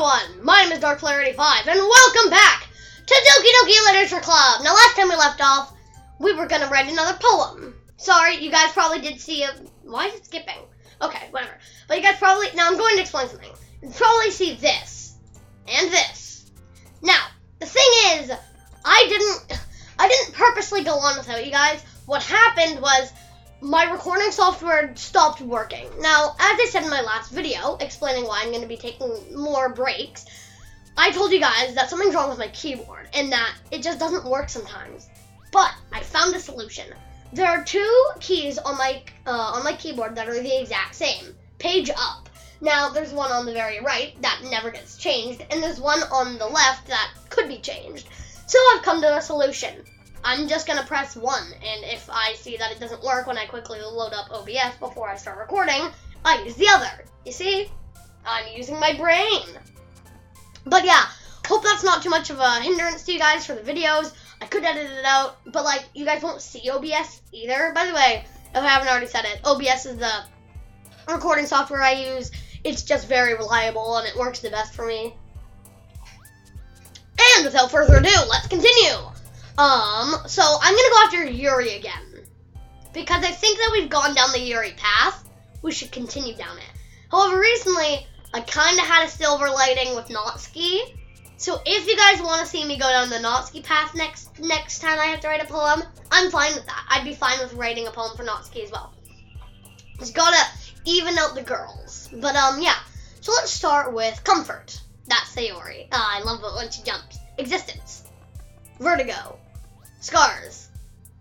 everyone, my name is DarkPlayer85, and welcome back to Doki Doki Literature Club. Now, last time we left off, we were going to write another poem. Sorry, you guys probably did see a... Why is it skipping? Okay, whatever. But you guys probably... Now, I'm going to explain something. You probably see this, and this. Now, the thing is, I didn't purposely go on without you guys. What happened was, my recording software stopped working. Now, as I said in my last video, explaining why I'm going to be taking more breaks, I told you guys that something's wrong with my keyboard, and that it just doesn't work sometimes. But I found a solution. There are two keys on my keyboard that are the exact same. Page up. Now, there's one on the very right that never gets changed, and there's one on the left that could be changed. So I've come to a solution. I'm just going to press 1, and if I see that it doesn't work when I quickly load up OBS before I start recording, I use the other. You see? I'm using my brain. But yeah, hope that's not too much of a hindrance to you guys for the videos. I could edit it out, but like, you guys won't see OBS either. By the way, if I haven't already said it, OBS is the recording software I use. It's just very reliable, and it works the best for me. And without further ado, let's continue. So I'm gonna go after Yuri again, because I think that we've gone down the Yuri path. We should continue down it. However, recently, I kind of had a silver lighting with Natsuki, so if you guys want to see me go down the Natsuki path next time I have to write a poem, I'm fine with that. I'd be fine with writing a poem for Natsuki as well. Just gotta even out the girls. But, yeah. So let's start with Comfort. That's Sayori. I love it when she jumps. Existence. Vertigo. Scars.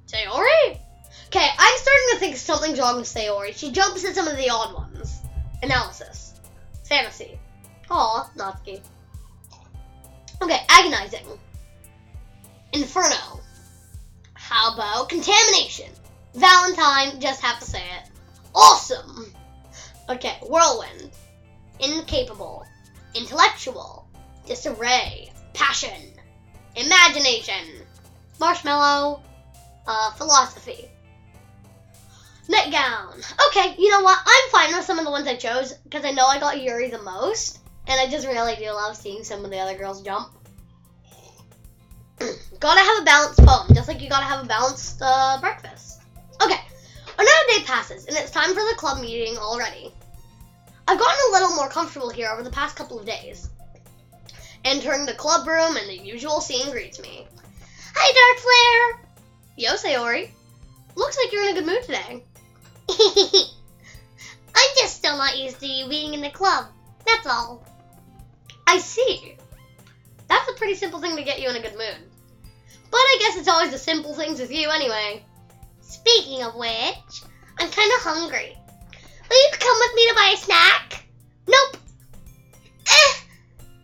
Sayori? Okay, I'm starting to think something's wrong with Sayori. She jumps at some of the odd ones. Analysis. Fantasy. Aw, Natsuki. Okay, agonizing. Inferno. How about contamination? Valentine, just have to say it. Awesome. Okay, whirlwind. Incapable. Intellectual. Disarray. Passion. Imagination. Marshmallow. Philosophy. Nightgown. Okay, you know what? I'm fine with some of the ones I chose, because I know I got Yuri the most, and I just really do love seeing some of the other girls jump. Gotta have a balanced poem, just like you gotta have a balanced breakfast. Okay, another day passes, and it's time for the club meeting already. I've gotten a little more comfortable here over the past couple of days. Entering the club room, and the usual scene greets me. Hi, Dark Flare! Yo, Sayori. Looks like you're in a good mood today. I'm just still not used to you being in the club. That's all. I see. That's a pretty simple thing to get you in a good mood. But I guess it's always the simple things with you anyway. Speaking of which, I'm kind of hungry. Will you come with me to buy a snack? Nope.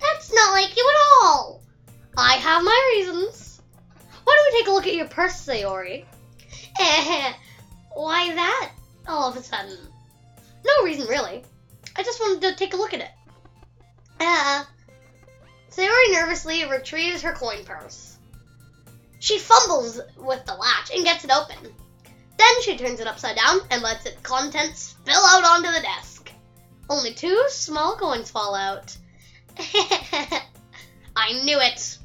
That's not like you at all. I have my reasons. Why don't we take a look at your purse, Sayori? Why that all of a sudden? No reason, really. I just wanted to take a look at it. Sayori nervously retrieves her coin purse. She fumbles with the latch and gets it open. Then she turns it upside down and lets its contents spill out onto the desk. Only 2 small coins fall out. I knew it.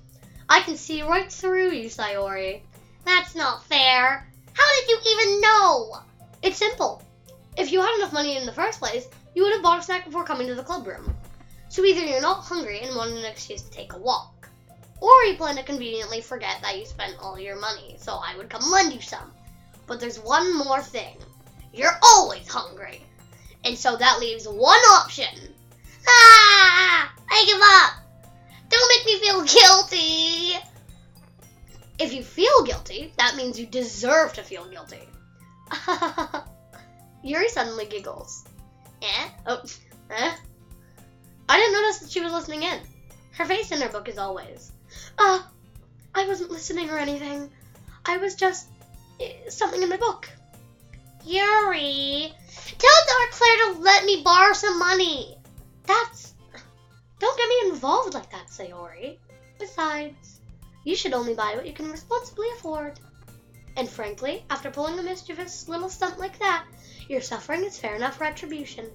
I can see right through you, Sayori. That's not fair. How did you even know? It's simple. If you had enough money in the first place, you would have bought a snack before coming to the club room. So either you're not hungry and want an excuse to take a walk, or you plan to conveniently forget that you spent all your money, so I would come lend you some. But there's one more thing. You're always hungry. And so that leaves one option. I give up. Don't make me feel guilty. If you feel guilty, that means you deserve to feel guilty. Yuri suddenly giggles. Oh, I didn't notice that she was listening in. Her face in her book as always. I wasn't listening or anything. I was just something in my book. Yuri, tell Dark Claire to let me borrow some money. Don't get me involved like that, Sayori. Besides, you should only buy what you can responsibly afford. And frankly, after pulling a mischievous little stunt like that, your suffering is fair enough retribution.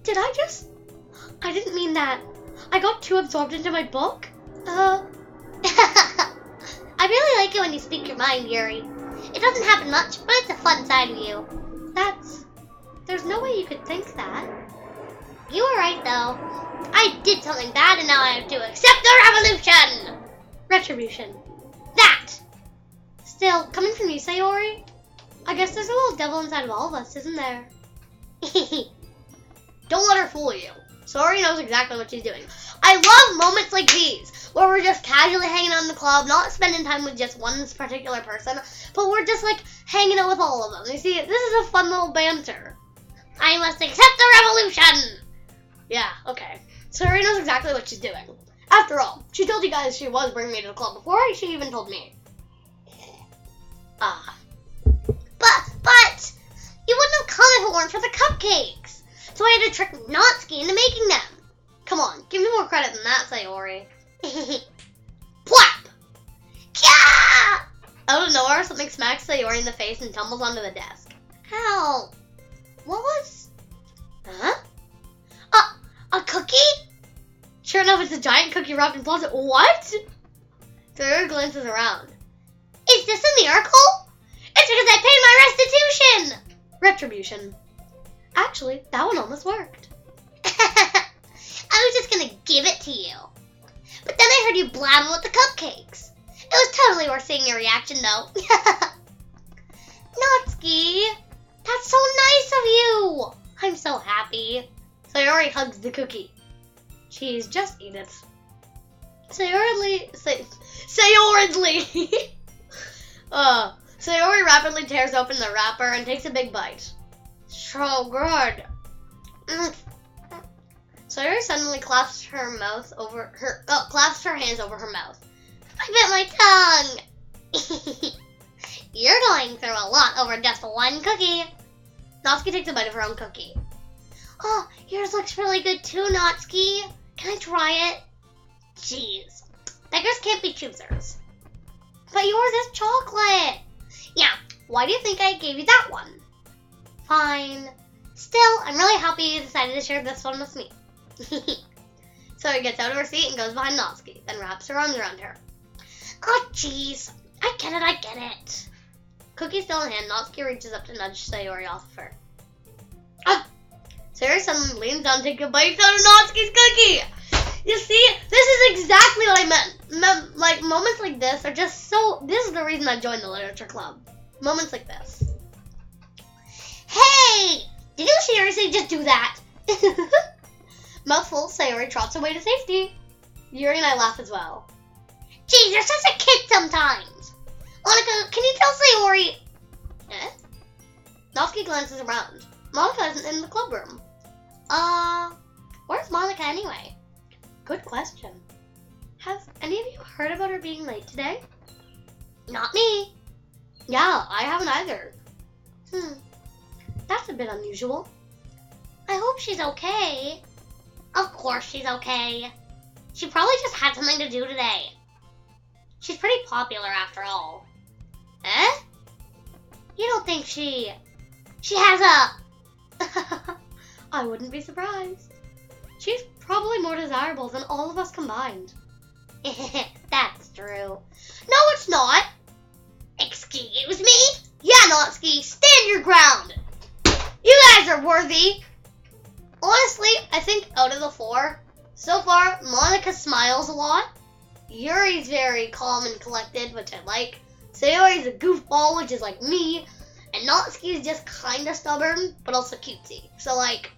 Did I just I didn't mean that. I got too absorbed into my book. I really like it when you speak your mind, Yuri. It doesn't happen much, but it's a fun side of you. There's no way you could think that. You were right, though. I did something bad, and now I have to accept the revolution! Retribution. That! Still, coming from you, Sayori, I guess there's a little devil inside of all of us, isn't there? Don't let her fool you. Sayori knows exactly what she's doing. I love moments like these, where we're just casually hanging out in the club, not spending time with just one particular person, but we're just, like, hanging out with all of them. You see, this is a fun little banter. I must accept the revolution! Yeah, okay. Sayori knows exactly what she's doing. After all, she told you guys she was bringing me to the club before she even told me. But, you wouldn't have come if it weren't for the cupcakes. So I had to trick Natsuki into making them. Come on, give me more credit than that, Sayori. Plap! Kya! Out of nowhere, something smacks Sayori in the face and tumbles onto the desk. Ow! What was... Huh? A cookie? Sure enough, it's a giant cookie wrapped in plastic. What? Sayori glances around. Is this a miracle? It's because I paid my restitution! Retribution. Actually, that one almost worked. I was just gonna give it to you. But then I heard you blab about the cupcakes. It was totally worth seeing your reaction, though. Natsuki, that's so nice of you. I'm so happy. Sayori hugs the cookie. Jeez, just eat it. Sayori rapidly tears open the wrapper and takes a big bite. So good. Sayori suddenly clasps her hands over her mouth. I bit my tongue. You're going through a lot over just one cookie. Natsuki takes a bite of her own cookie. Oh, yours looks really good too, Natsuki. Can I try it? Jeez. Beggars can't be choosers. But yours is chocolate. Yeah, why do you think I gave you that one? Fine. Still, I'm really happy you decided to share this one with me. Sayori gets out of her seat and goes behind Natsuki, then wraps her arms around her. Oh, jeez. I get it. Cookie still in hand, Natsuki reaches up to nudge Sayori off of her. Sayori suddenly leans down to take a bite out of Natsuki's cookie. You see, this is exactly what I meant. Like, moments like this are just so... This is the reason I joined the literature club. Moments like this. Hey! Did you seriously just do that? Mouthful, Sayori trots away to safety. Yuri and I laugh as well. Geez, you're such a kid sometimes. Monica, can you tell Sayori... Natsuki glances around. Monica isn't in the clubroom. Where's Monica anyway? Good question. Have any of you heard about her being late today? Not me. Yeah, I haven't either. That's a bit unusual. I hope she's okay. Of course she's okay. She probably just had something to do today. She's pretty popular after all. You don't think she has a... I wouldn't be surprised. She's probably more desirable than all of us combined. That's true. No, it's not. Excuse me? Yeah, Natsuki, stand your ground. You guys are worthy. Honestly, I think out of the four, so far, Monica smiles a lot. Yuri's very calm and collected, which I like. Sayori's a goofball, which is like me. And Natsuki's just kind of stubborn, but also cutesy. So, like,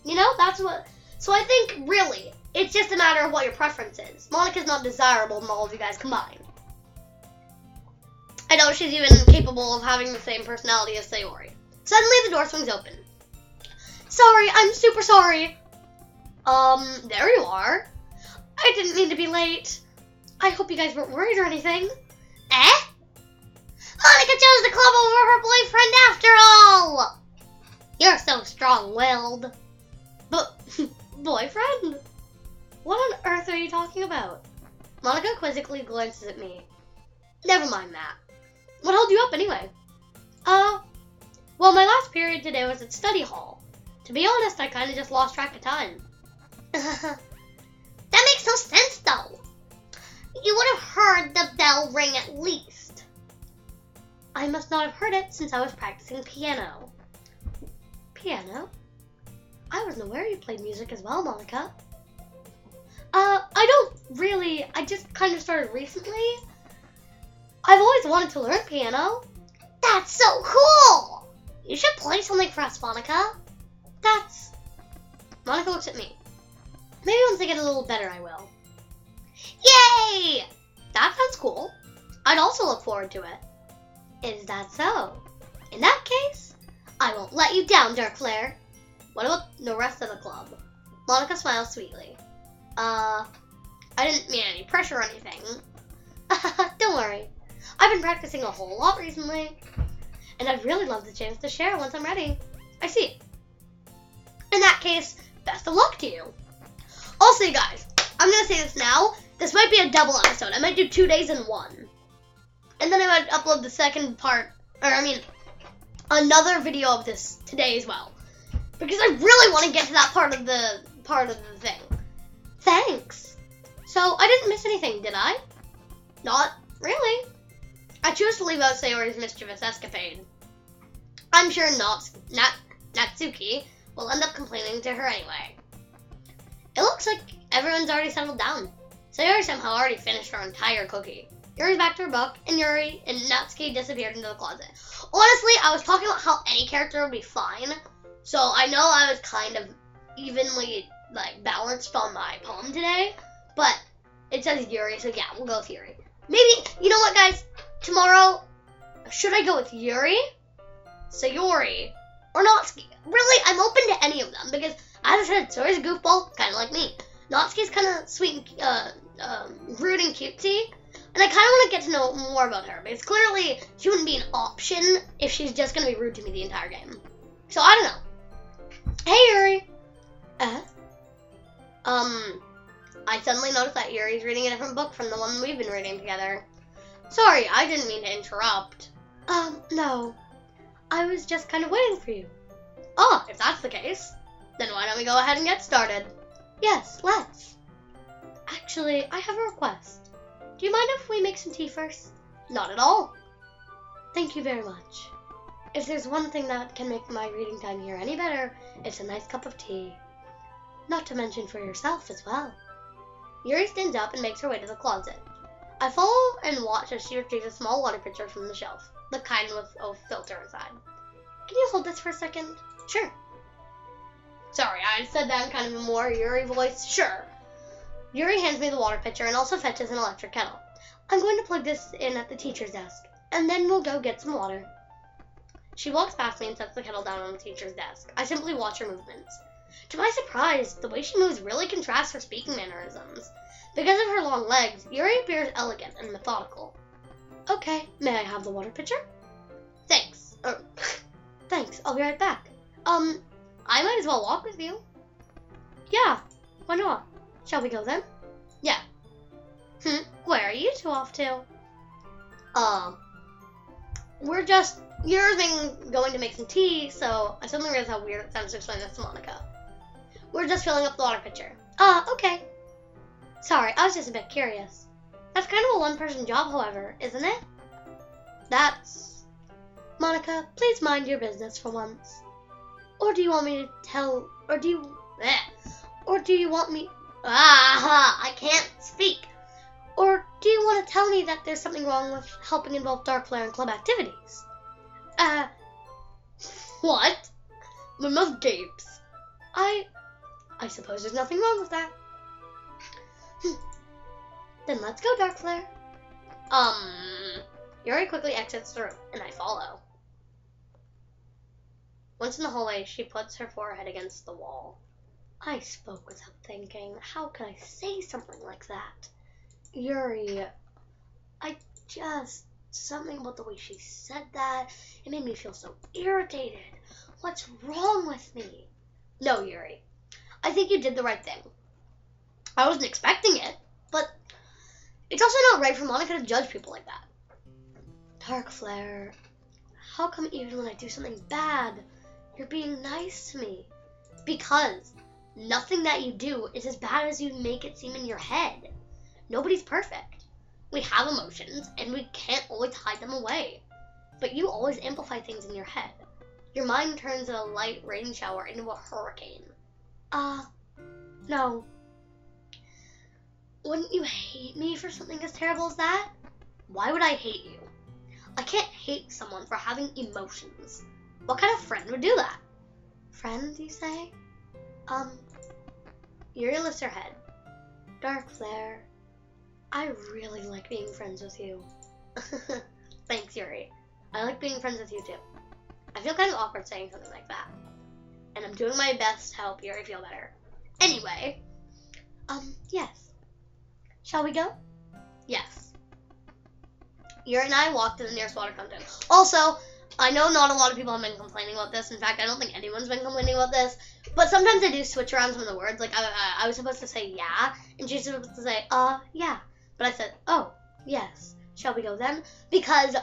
you know, that's what... So I think, really, it's just a matter of what your preference is. Monica's not desirable than all of you guys combined. I know she's even capable of having the same personality as Sayori. Suddenly, the door swings open. Sorry, I'm super sorry. There you are. I didn't mean to be late. I hope you guys weren't worried or anything. Monica chose the club over her boyfriend after all! You're so strong-willed. But, boyfriend? What on earth are you talking about? Monica quizzically glances at me. Never mind that. What held you up anyway? Well, my last period today was at study hall. To be honest, I kind of just lost track of time. That makes no sense, though. You would have heard the bell ring at least. I must not have heard it since I was practicing piano. Piano? I wasn't aware you played music as well, Monica. I don't really. I just kind of started recently. I've always wanted to learn piano. That's so cool! You should play something for us, Monica. Monica looks at me. Maybe once I get a little better, I will. Yay! That sounds cool. I'd also look forward to it. Is that so? In that case, I won't let you down, Darkflare. What about the rest of the club? Monica smiles sweetly. I didn't mean any pressure or anything. Don't worry. I've been practicing a whole lot recently, and I'd really love the chance to share once I'm ready. I see. In that case, best of luck to you. Also, you guys, I'm going to say this now. This might be a double episode. I might do 2 days in one. And then I might upload the second part, another video of this today as well. Because I really want to get to that part of the thing. Thanks. So, I didn't miss anything, did I? Not really. I choose to leave out Sayori's mischievous escapade. I'm sure Natsuki will end up complaining to her anyway. It looks like everyone's already settled down. Sayori somehow already finished her entire cookie. Yuri's back to her book, and Yuri and Natsuki disappeared into the closet. Honestly, I was talking about how any character would be fine, so I know I was kind of evenly balanced on my poem today, but it says Yuri, so yeah, we'll go with Yuri. Maybe, you know what, guys? Tomorrow, should I go with Yuri, Sayori, or Natsuki? Really, I'm open to any of them, because, as I said, Sayori's a goofball, kind of like me. Natsuki's kind of sweet and rude and cutesy, and I kind of want to get to know more about her, because clearly she wouldn't be an option if she's just going to be rude to me the entire game. So, I don't know. Hey, Yuri. I suddenly noticed that Yuri's reading a different book from the one we've been reading together. Sorry, I didn't mean to interrupt. No. I was just kind of waiting for you. Oh, if that's the case, then why don't we go ahead and get started? Yes, let's. Actually, I have a request. Do you mind if we make some tea first? Not at all. Thank you very much. If there's one thing that can make my reading time here any better, it's a nice cup of tea. Not to mention for yourself as well. Yuri stands up and makes her way to the closet. I follow and watch as she retrieves a small water pitcher from the shelf, the kind with a filter inside. Can you hold this for a second? Sure. Sorry, I said that in kind of a more Yuri voice. Sure. Yuri hands me the water pitcher and also fetches an electric kettle. I'm going to plug this in at the teacher's desk, and then we'll go get some water. She walks past me and sets the kettle down on the teacher's desk. I simply watch her movements. To my surprise, the way she moves really contrasts her speaking mannerisms. Because of her long legs, Yuri appears elegant and methodical. Okay, may I have the water pitcher? Thanks. Thanks, I'll be right back. I might as well walk with you. Yeah, why not? Shall we go then? Yeah. Where are you two off to? Yuri's been going to make some tea, so I suddenly realized how weird it sounds to explain this to Monica. We're just filling up the water pitcher. Okay. Sorry, I was just a bit curious. That's kind of a one-person job, however, isn't it? Monica, please mind your business for once. Or do you want me to tell, or do you want me, I can't speak. Or do you want to tell me that there's something wrong with helping involve Darkflare in club activities? What? My mouth gapes. I suppose there's nothing wrong with that. Then let's go, Darkflare. Yuri quickly exits the room, and I follow. Once in the hallway, she puts her forehead against the wall. I spoke without thinking. How could I say something like that? Yuri, something about the way she said that, it made me feel so irritated. What's wrong with me? No, Yuri. I think you did the right thing. I wasn't expecting it, but it's also not right for Monica to judge people like that. Darkflare, how come even when I do something bad, you're being nice to me? Because Nothing that you do is as bad as you make it seem in your head. Nobody's perfect. We have emotions, and we can't always hide them away. But you always amplify things in your head. Your mind turns a light rain shower into a hurricane. No. Wouldn't you hate me for something as terrible as that? Why would I hate you? I can't hate someone for having emotions. What kind of friend would do that? Friend, you say? Yuri lifts her head. Dark Flare, I really like being friends with you. Thanks, Yuri. I like being friends with you too. I feel kind of awkward saying something like that. And I'm doing my best to help Yuri feel better. Anyway, yes. Shall we go? Yes. Yuri and I walked to the nearest water fountain. Also, I know not a lot of people have been complaining about this. In fact, I don't think anyone's been complaining about this. But sometimes I do switch around some of the words. Like, I was supposed to say yeah, and she's supposed to say, yeah. But I said, oh, yes. Shall we go then? Because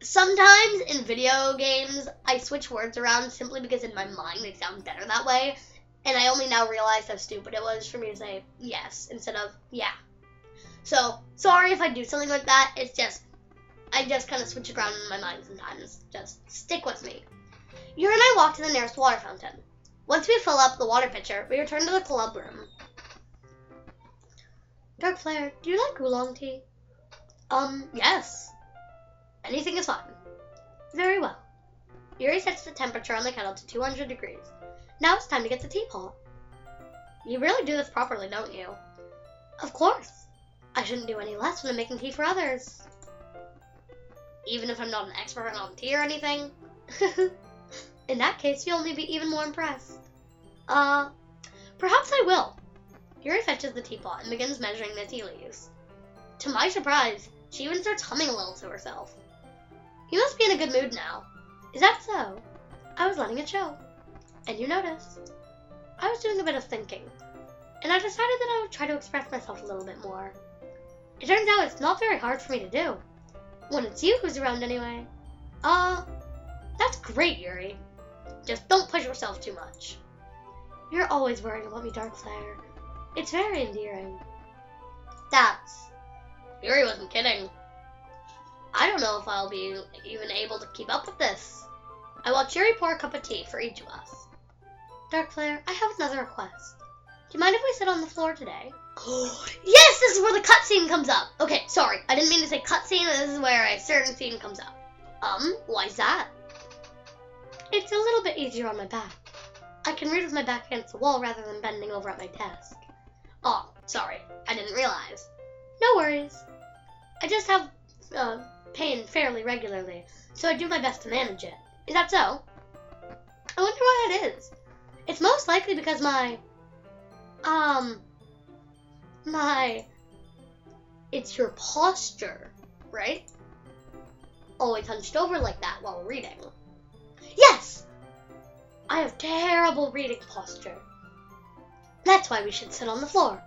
sometimes in video games, I switch words around simply because in my mind they sound better that way. And I only now realize how stupid it was for me to say yes instead of yeah. So, sorry if I do something like that. It's just, I just kind of switch around in my mind sometimes. Just stick with me. Yuri and I walked to the nearest water fountain. Once we fill up the water pitcher, we return to the club room. Dark Flare, do you like oolong tea? Yes. Anything is fine. Very well. Yuri sets the temperature on the kettle to 200 degrees. Now it's time to get the teapot. You really do this properly, don't you? Of course. I shouldn't do any less when I'm making tea for others. Even if I'm not an expert on tea or anything? In that case, you'll only be even more impressed. Perhaps I will. Yuri fetches the teapot and begins measuring the tea leaves. To my surprise, she even starts humming a little to herself. You must be in a good mood now. Is that so? I was letting it show. And you noticed. I was doing a bit of thinking, and I decided that I would try to express myself a little bit more. It turns out it's not very hard for me to do. When it's you who's around anyway. That's great, Yuri. Just don't push yourself too much. You're always worrying about me, Dark Flare. It's very endearing. Yuri wasn't kidding. I don't know if I'll be even able to keep up with this. I watch Yuri pour a cup of tea for each of us. Dark Flare, I have another request. Do you mind if we sit on the floor today? Yes, this is where the cutscene comes up. Okay, sorry, I didn't mean to say cutscene. This is where a certain scene comes up. Why's that? It's a little bit easier on my back. I can read with my back against the wall rather than bending over at my desk. Oh, sorry, I didn't realize. No worries. I just have pain fairly regularly, so I do my best to manage it. Is that so? I wonder why that is. It's most likely because it's your posture, right? Always hunched over like that while reading. Yes! I have terrible reading posture. That's why we should sit on the floor.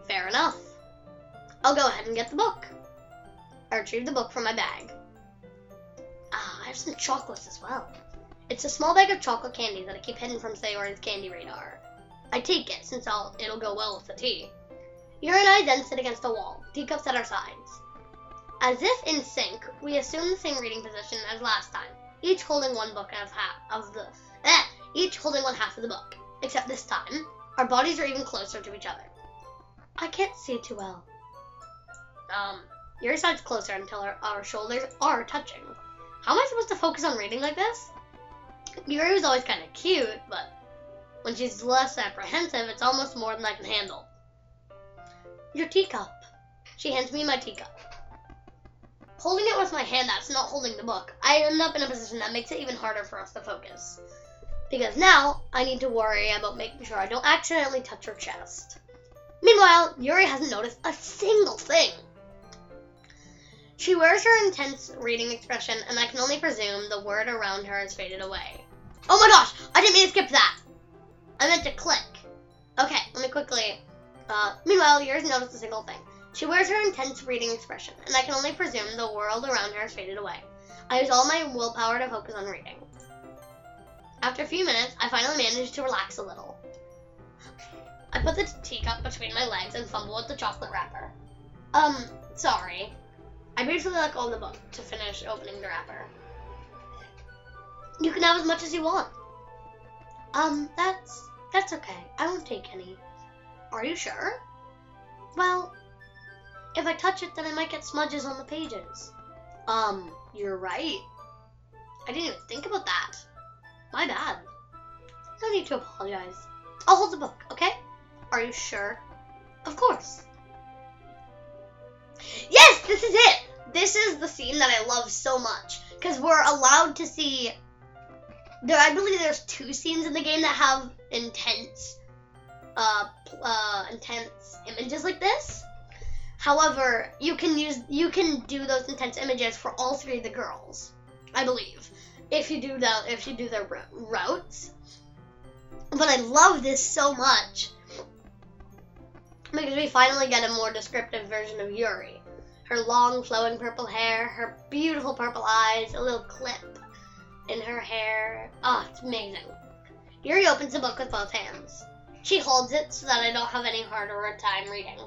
Fair enough. I'll go ahead and get the book. I retrieve the book from my bag. I have some chocolates as well. It's a small bag of chocolate candy that I keep hidden from Sayori's candy radar. I take it, since it'll go well with the tea. Yuri and I then sit against the wall, teacups at our sides. As if in sync, we assume the same reading position as last time, each holding one half of the book. Except this time, our bodies are even closer to each other. I can't see too well. Yuri sides closer until our shoulders are touching. How am I supposed to focus on reading like this? Yuri was always kind of cute, but when she's less apprehensive, it's almost more than I can handle. Your teacup. She hands me my teacup. Holding it with my hand that's not holding the book, I end up in a position that makes it even harder for us to focus. Because now, I need to worry about making sure I don't accidentally touch her chest. Meanwhile, Yuri hasn't noticed a single thing. She wears her intense reading expression, and I can only presume the word around her has faded away. Oh my gosh! I didn't mean to skip that! I meant to click. Okay, let me quickly... meanwhile, Yuri's noticed a single thing. She wears her intense reading expression, and I can only presume the world around her has faded away. I use all my willpower to focus on reading. After a few minutes, I finally manage to relax a little. I put the teacup between my legs and fumble with the chocolate wrapper. Sorry. I briefly let go of the book to finish opening the wrapper. You can have as much as you want. That's okay. I won't take any. Are you sure? Well, if I touch it, then I might get smudges on the pages. You're right. I didn't even think about that. My bad. No need to apologize. I'll hold the book, okay? Are you sure? Of course. Yes, this is it! This is the scene that I love so much. Because we're allowed to see... I believe there's 2 scenes in the game that have intense images like this. However, you can do those intense images for all 3 of the girls, I believe, if you do their routes. But I love this so much because we finally get a more descriptive version of Yuri. Her long flowing purple hair, her beautiful purple eyes, a little clip in her hair. Oh, it's amazing. Yuri opens the book with both hands. She holds it so that I don't have any harder time reading.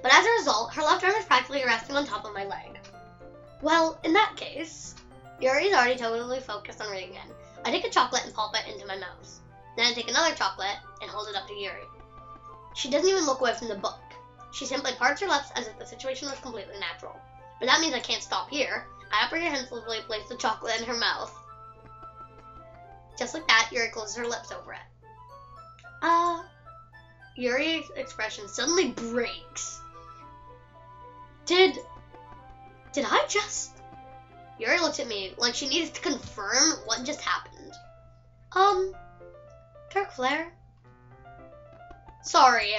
But as a result, her left arm is practically resting on top of my leg. Well, in that case, Yuri's already totally focused on reading again. I take a chocolate and pop it into my mouth. Then I take another chocolate and hold it up to Yuri. She doesn't even look away from the book. She simply parts her lips as if the situation was completely natural. But that means I can't stop here. I apprehensively place the chocolate in her mouth. Just like that, Yuri closes her lips over it. Yuri's expression suddenly breaks. Did I just... Yuri looks at me like she needs to confirm what just happened. Dark Flare? Sorry.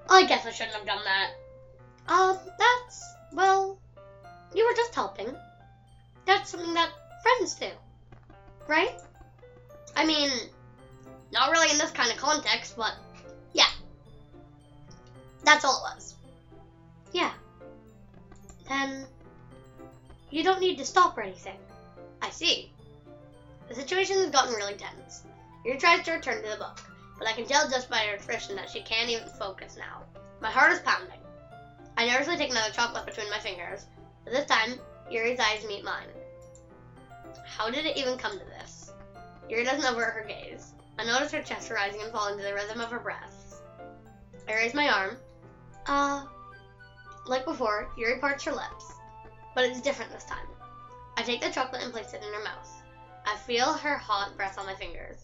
I guess I shouldn't have done that. Well, you were just helping. That's something that friends do, right? I mean, not really in this kind of context, but yeah. That's all it was. Yeah. Then, you don't need to stop or anything. I see. The situation has gotten really tense. Yuri tries to return to the book, but I can tell just by her expression that she can't even focus now. My heart is pounding. I nervously take another chocolate between my fingers, but this time, Yuri's eyes meet mine. How did it even come to this? Yuri doesn't avert her gaze. I notice her chest rising and falling to the rhythm of her breaths. I raise my arm. Like before, Yuri parts her lips, but it's different this time. I take the chocolate and place it in her mouth. I feel her hot breath on my fingers.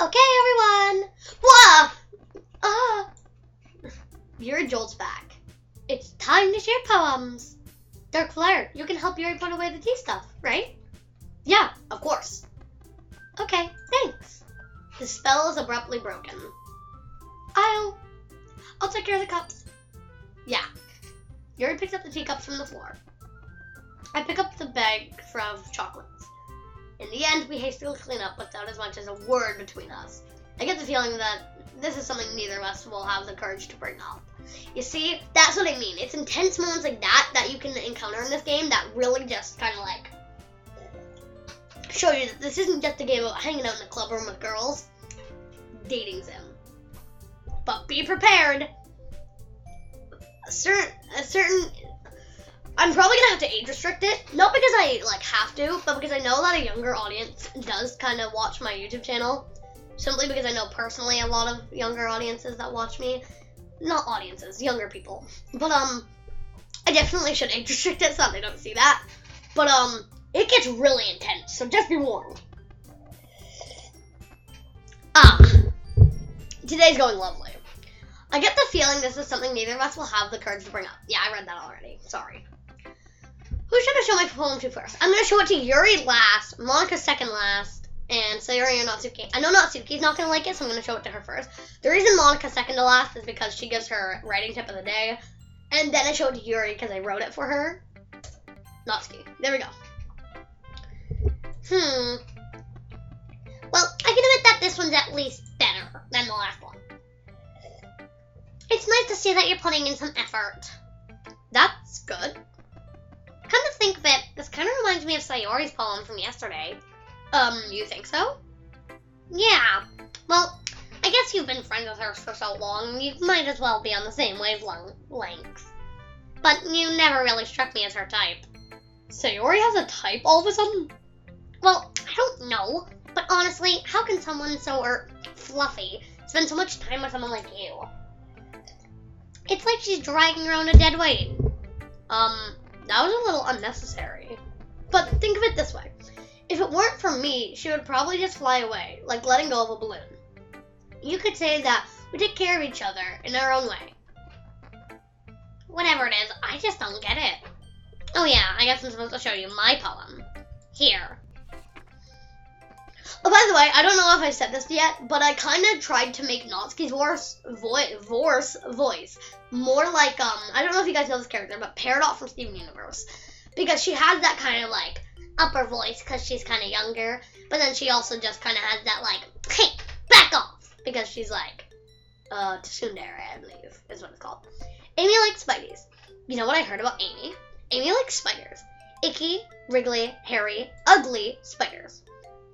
Okay, everyone! Blah! Yuri jolts back. It's time to share poems. Dark Flare, you can help Yuri put away the tea stuff, right? Yeah, of course. Okay, thanks. The spell is abruptly broken. I'll take care of the cups. Yeah. Yuri picks up the teacups from the floor. I pick up the bag of chocolates. In the end, we hastily clean up without as much as a word between us. I get the feeling that this is something neither of us will have the courage to bring up. You see, that's what I mean. It's intense moments like that you can encounter in this game that really just kind of like show you that this isn't just a game about hanging out in a club room with girls. Dating sim. But be prepared. A certain I'm probably gonna have to age restrict it, not because I have to, but because I know that a younger audience does kind of watch my YouTube channel. Simply because I know personally a lot of younger audiences that watch me. Not audiences, younger people. But I definitely should age restrict it so that they don't see that. But it gets really intense, so just be warned. Today's going lovely. I get the feeling this is something neither of us will have the courage to bring up. Yeah, I read that already. Sorry. Who should I show my poem to first? I'm going to show it to Yuri last, Monica second last, and Sayori or Natsuki. I know Natsuki's not going to like it, so I'm going to show it to her first. The reason Monica's second to last is because she gives her writing tip of the day, and then I show it to Yuri because I wrote it for her. Natsuki. There we go. Well, I can admit that this one's at least better than the last one. It's nice to see that you're putting in some effort. That's good. Come to think of it, this kind of reminds me of Sayori's poem from yesterday. You think so? Yeah. Well, I guess guess you've been friends with her for so long, you might as well be on the same wavelengths. But you never really struck me as her type. Sayori has a type all of a sudden? Well, I don't know, but honestly, how can someone so fluffy spend so much time with someone like you? It's like she's dragging around a dead weight. That was a little unnecessary. But think of it this way. If it weren't for me, she would probably just fly away, like letting go of a balloon. You could say that we take care of each other in our own way. Whatever it is, I just don't get it. Oh yeah, I guess I'm supposed to show you my poem. Here. Oh, by the way, I don't know if I said this yet, but I kind of tried to make Natsuki's voice more like, I don't know if you guys know this character, but Peridot from Steven Universe. Because she has that kind of, like, upper voice because she's kind of younger, but then she also just kind of has that, like, hey, back off, because she's, like, tsundere, I believe, is what it's called. Amy likes spideys. You know what I heard about Amy? Amy likes spiders. Icky, wriggly, hairy, ugly spiders.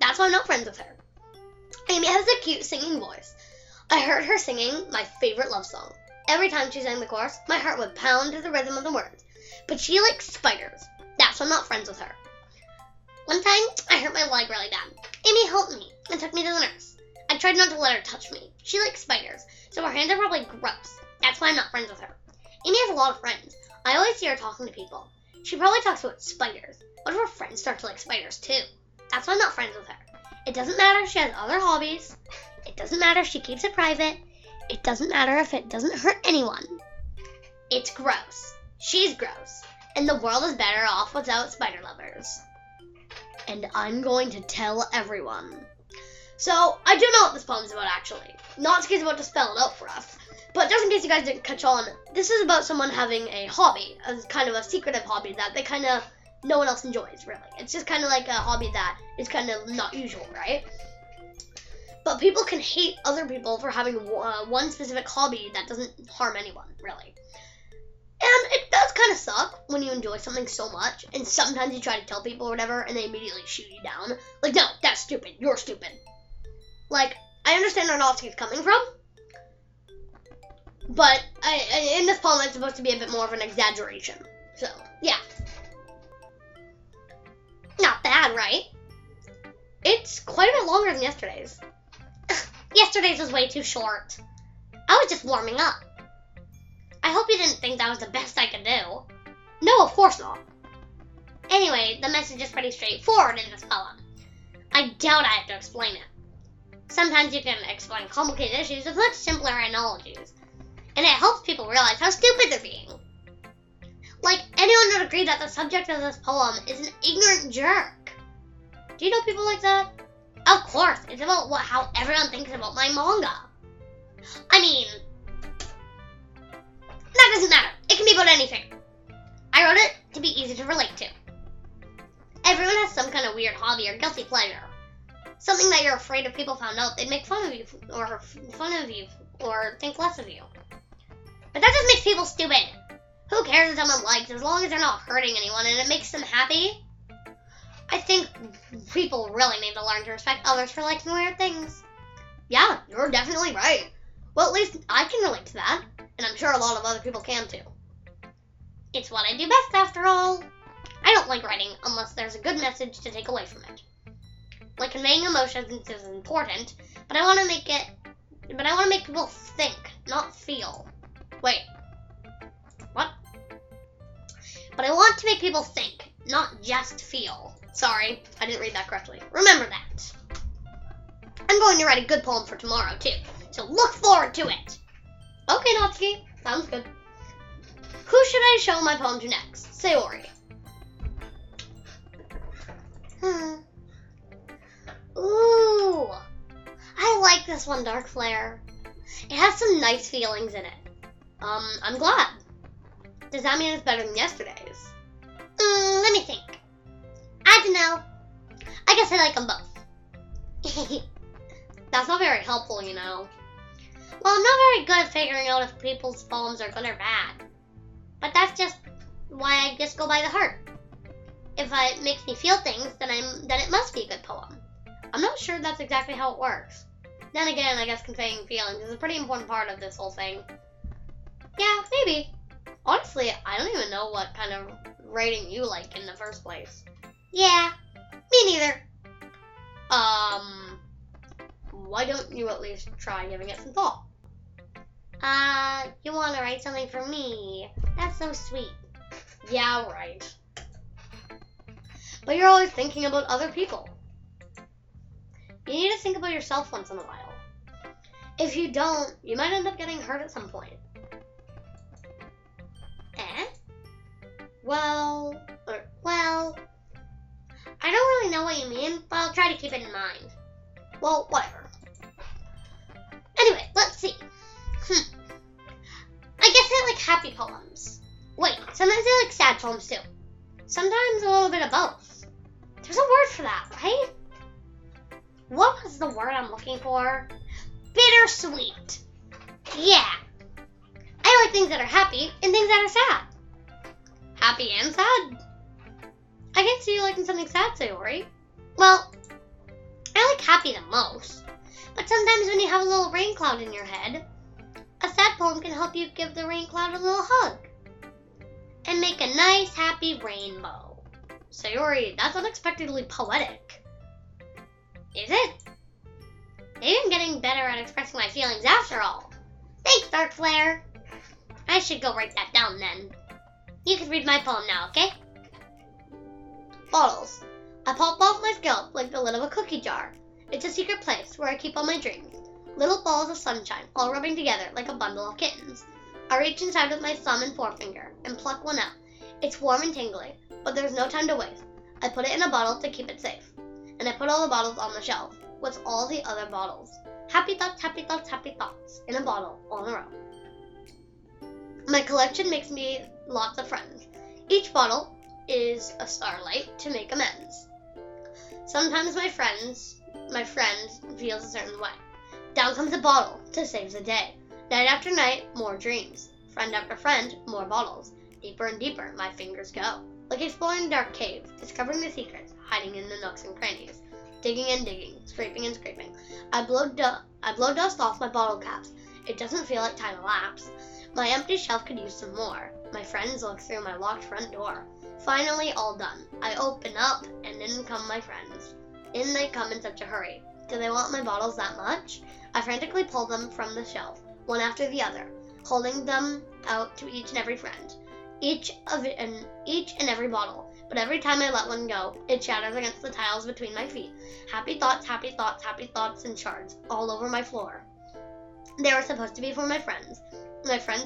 That's why I'm not friends with her. Amy has a cute singing voice. I heard her singing my favorite love song. Every time she sang the chorus, my heart would pound to the rhythm of the words. But she likes spiders. That's why I'm not friends with her. One time, I hurt my leg really bad. Amy helped me and took me to the nurse. I tried not to let her touch me. She likes spiders, so her hands are probably gross. That's why I'm not friends with her. Amy has a lot of friends. I always see her talking to people. She probably talks about spiders. What if her friends start to like spiders too? That's why I'm not friends with her. It doesn't matter if she has other hobbies. It doesn't matter if she keeps it private. It doesn't matter if it doesn't hurt anyone. It's gross. She's gross. And the world is better off without spider lovers. And I'm going to tell everyone. So, I do know what this poem's about, actually. Natsuki's about to spell it out for us. But just in case you guys didn't catch on, this is about someone having a hobby, a kind of a secretive hobby that they kind of, no one else enjoys, really. It's just kind of like a hobby that is kind of not usual, right? But people can hate other people for having one specific hobby that doesn't harm anyone, really. And it does kind of suck when you enjoy something so much, and sometimes you try to tell people or whatever, and they immediately shoot you down. Like, no, that's stupid. You're stupid. Like, I understand where Natsuki's coming from, but in this poem, it's supposed to be a bit more of an exaggeration. So, yeah. Not bad, right? It's quite a bit longer than yesterday's. Yesterday's was way too short. I was just warming up. I hope you didn't think that was the best I could do. No, of course not. Anyway, the message is pretty straightforward in this poem. I doubt I have to explain it. Sometimes you can explain complicated issues with much simpler analogies, and it helps people realize how stupid they're being. Like, anyone would agree that the subject of this poem is an ignorant jerk. Do you know people like that? Of course, it's about how everyone thinks about my manga. I mean, that doesn't matter. It can be about anything. I wrote it to be easy to relate to. Everyone has some kind of weird hobby or guilty pleasure. Something that you're afraid if people found out they'd make fun of you or think less of you. But that just makes people stupid. Who cares if someone likes as long as they're not hurting anyone and it makes them happy? I think people really need to learn to respect others for liking weird things. Yeah, you're definitely right. Well, at least I can relate to that, and I'm sure a lot of other people can too. It's what I do best after all. I don't like writing unless there's a good message to take away from it. Like, conveying emotions is important, but I want to make people think, not feel. Wait. What? But I want to make people think, not just feel. Sorry, I didn't read that correctly. Remember that. I'm going to write a good poem for tomorrow, too, so look forward to it. Okay, Natsuki, sounds good. Who should I show my poem to next? Sayori. Ooh, I like this one, Dark Flare. It has some nice feelings in it. I'm glad. Does that mean it's better than yesterday's? Let me think. I don't know. I guess I like them both. That's not very helpful, you know. Well, I'm not very good at figuring out if people's poems are good or bad. But that's just why I just go by the heart. If it makes me feel things, then it must be a good poem. I'm not sure that's exactly how it works. then again, I guess conveying feelings is a pretty important part of this whole thing. Yeah, maybe. Honestly, I don't even know what kind of writing you like in the first place. Yeah, me neither. Why don't you at least try giving it some thought? You want to write something for me? That's so sweet. Yeah, right. But you're always thinking about other people. You need to think about yourself once in a while. If you don't, you might end up getting hurt at some point. Well, I don't really know what you mean, but I'll try to keep it in mind. Well, whatever. Anyway, let's see. I guess I like happy poems. Wait, sometimes I like sad poems too. Sometimes a little bit of both. There's a word for that, right? What was the word I'm looking for? Bittersweet. Yeah. I like things that are happy and things that are sad. Happy and sad? I can see you liking something sad, Yuri. Well, I like happy the most. But sometimes when you have a little rain cloud in your head, a sad poem can help you give the rain cloud a little hug. And make a nice, happy rainbow. Sayori, that's unexpectedly poetic. Is it? Maybe I'm getting better at expressing my feelings after all. Thanks, Dark Flare. I should go write that down then. You can read my poem now, okay? Bottles. I pop off my scalp like the lid of a cookie jar. It's a secret place where I keep all my dreams. Little balls of sunshine, all rubbing together like a bundle of kittens. I reach inside with my thumb and forefinger and pluck one out. It's warm and tingly, but there's no time to waste. I put it in a bottle to keep it safe. And I put all the bottles on the shelf with all the other bottles. Happy thoughts, happy thoughts, happy thoughts in a bottle all in a row. My collection makes me lots of friends. Each bottle is a starlight to make amends. Sometimes my friend feels a certain way. Down comes a bottle to save the day. Night after night, more dreams. Friend after friend, more bottles. Deeper and deeper, my fingers go. Like exploring dark caves, discovering the secrets, hiding in the nooks and crannies. Digging and digging, scraping and scraping. I blow dust off my bottle caps. It doesn't feel like time elapsed. My empty shelf could use some more. My friends look through my locked front door. Finally, all done. I open up, and in come my friends. In they come in such a hurry. Do they want my bottles that much? I frantically pull them from the shelf, one after the other, holding them out to each and every friend. Each and every bottle. But every time I let one go, it shatters against the tiles between my feet. Happy thoughts, happy thoughts, happy thoughts in shards all over my floor. They were supposed to be for my friends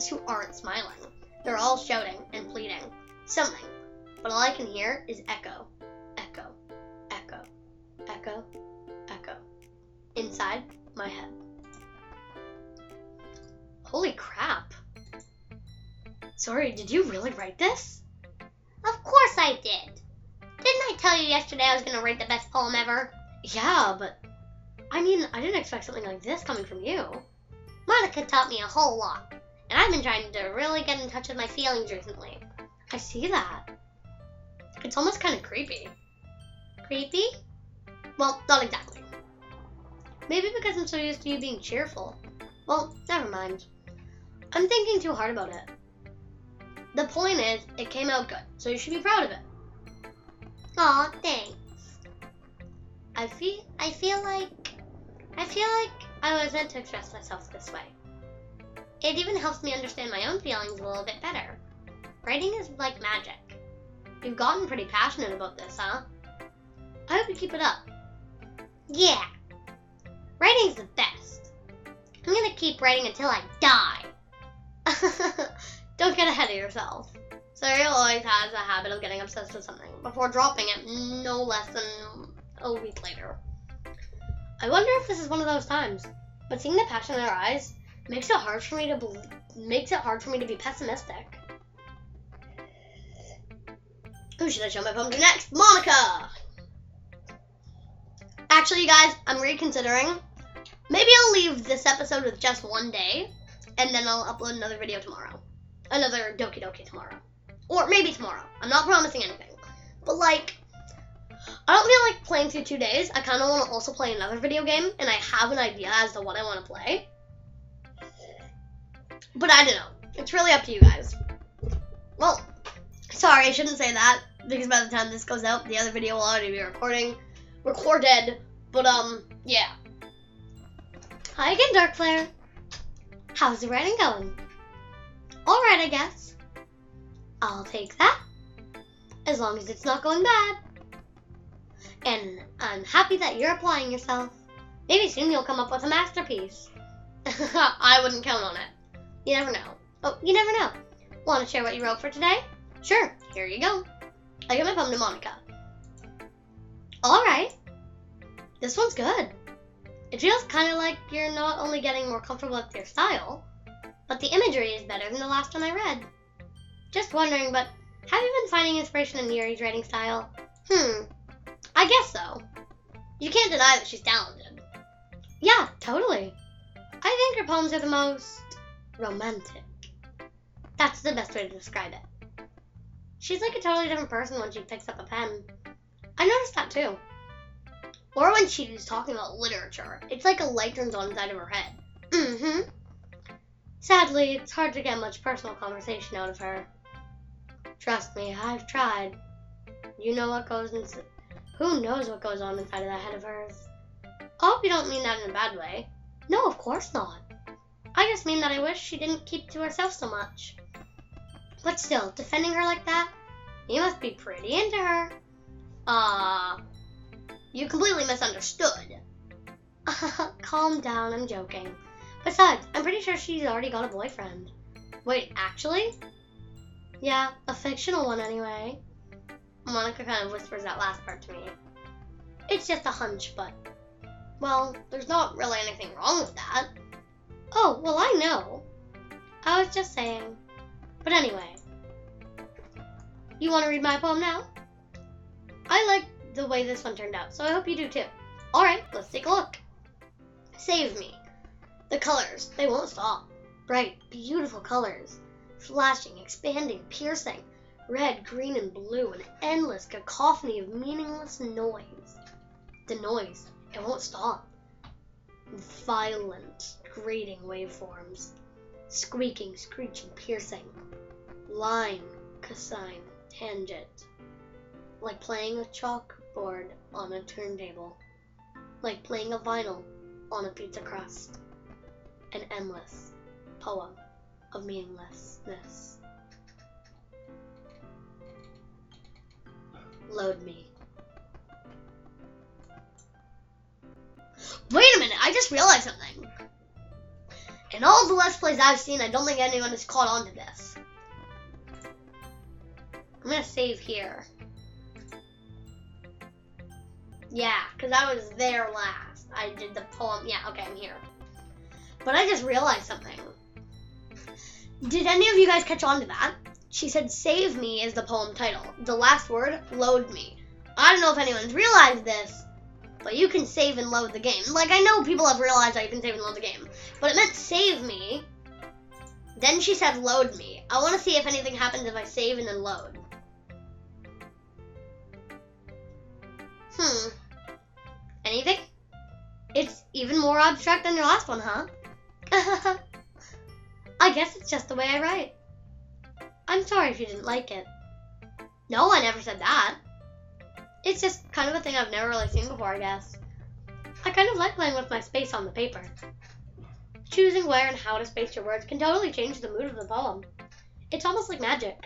who aren't smiling. They're all shouting and pleading something, but all I can hear is echo, echo, echo, echo, echo, inside my head. Holy crap. Sorry, did you really write this? Of course I did. Didn't I tell you yesterday I was going to write the best poem ever? Yeah, but I didn't expect something like this coming from you. Monica taught me a whole lot, and I've been trying to really get in touch with my feelings recently. I see that. It's almost kind of creepy. Creepy? Well, not exactly. Maybe because I'm so used to you being cheerful. Well, never mind. I'm thinking too hard about it. The point is, it came out good, so you should be proud of it. Aw, thanks. I feel like I was meant to express myself this way. It even helps me understand my own feelings a little bit better. Writing is like magic. You've gotten pretty passionate about this, huh? I hope you keep it up. Yeah. Writing's the best. I'm gonna keep writing until I die. Don't get ahead of yourself. Serial always has a habit of getting obsessed with something before dropping it no less than a week later. I wonder if this is one of those times, but seeing the passion in her eyes makes it hard for me to be pessimistic. Who should I show my poem to next? Monica! Actually, you guys, I'm reconsidering. Maybe I'll leave this episode with just one day, and then I'll upload another video tomorrow. Another Doki Doki tomorrow. Or maybe tomorrow. I'm not promising anything. But I don't feel like playing through 2 days. I kind of want to also play another video game, and I have an idea as to what I want to play. But I don't know. It's really up to you guys. Well, sorry, I shouldn't say that, because by the time this goes out, the other video will already be recorded. But, yeah. Hi again, Dark Flare. How's the writing going? Alright, I guess. I'll take that. As long as it's not going bad. And I'm happy that you're applying yourself. Maybe soon you'll come up with a masterpiece. I wouldn't count on it. You never know. Oh, you never know. Want to share what you wrote for today? Sure, here you go. I give my poem to Monica. Alright. This one's good. It feels kind of like you're not only getting more comfortable with your style, but the imagery is better than the last one I read. Just wondering, but have you been finding inspiration in Yuri's writing style? I guess so. You can't deny that she's talented. Yeah, totally. I think her poems are the most romantic. That's the best way to describe it. She's like a totally different person when she picks up a pen. I noticed that too. Or when she's talking about literature. It's like a light turns on inside of her head. Sadly, it's hard to get much personal conversation out of her. Trust me, I've tried. You know what goes inside. Who knows what goes on inside of that head of hers? I hope you don't mean that in a bad way. No, of course not. I just mean that I wish she didn't keep to herself so much. But still, defending her like that? You must be pretty into her. You completely misunderstood. Calm down, I'm joking. Besides, I'm pretty sure she's already got a boyfriend. Wait, actually? Yeah, a fictional one anyway. Monica kind of whispers that last part to me. It's just a hunch, but... well, there's not really anything wrong with that. Oh, well, I know. I was just saying. But anyway. You want to read my poem now? I like the way this one turned out, so I hope you do too. Alright, let's take a look. Save me. The colors, they won't stop. Bright, beautiful colors. Flashing, expanding, piercing. Red, green, and blue. An endless cacophony of meaningless noise. The noise, it won't stop. Violent, grating waveforms. Squeaking, screeching, piercing. Line, cosine, tangent. Like playing a chalkboard on a turntable. Like playing a vinyl on a pizza crust. An endless poem of meaninglessness. Load me. Wait a minute, I just realized something. In all the Let's Plays I've seen, I don't think anyone has caught on to this. I'm gonna save here. Yeah, because I was there last. I did the poem. Yeah, okay, I'm here. But I just realized something. Did any of you guys catch on to that? She said, save me is the poem title. The last word, load me. I don't know if anyone's realized this, but you can save and load the game. Like, I know people have realized that you can save and load the game, but it meant save me. Then she said load me. I want to see if anything happens if I save and then load. Anything? It's even more abstract than your last one, huh? I guess it's just the way I write. I'm sorry if you didn't like it. No, I never said that. It's just kind of a thing I've never really seen before, I guess. I kind of like playing with my space on the paper. Choosing where and how to space your words can totally change the mood of the poem. It's almost like magic.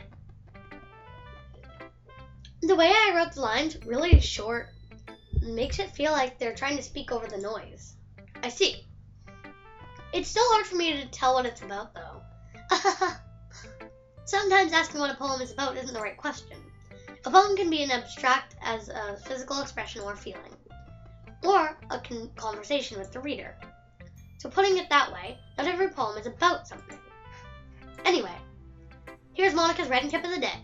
The way I wrote the lines, really short, makes it feel like they're trying to speak over the noise. I see. It's still hard for me to tell what it's about, though. Sometimes asking what a poem is about isn't the right question. A poem can be an abstract as a physical expression or feeling, or a conversation with the reader. So putting it that way, not every poem is about something. Anyway, here's Monica's writing tip of the day.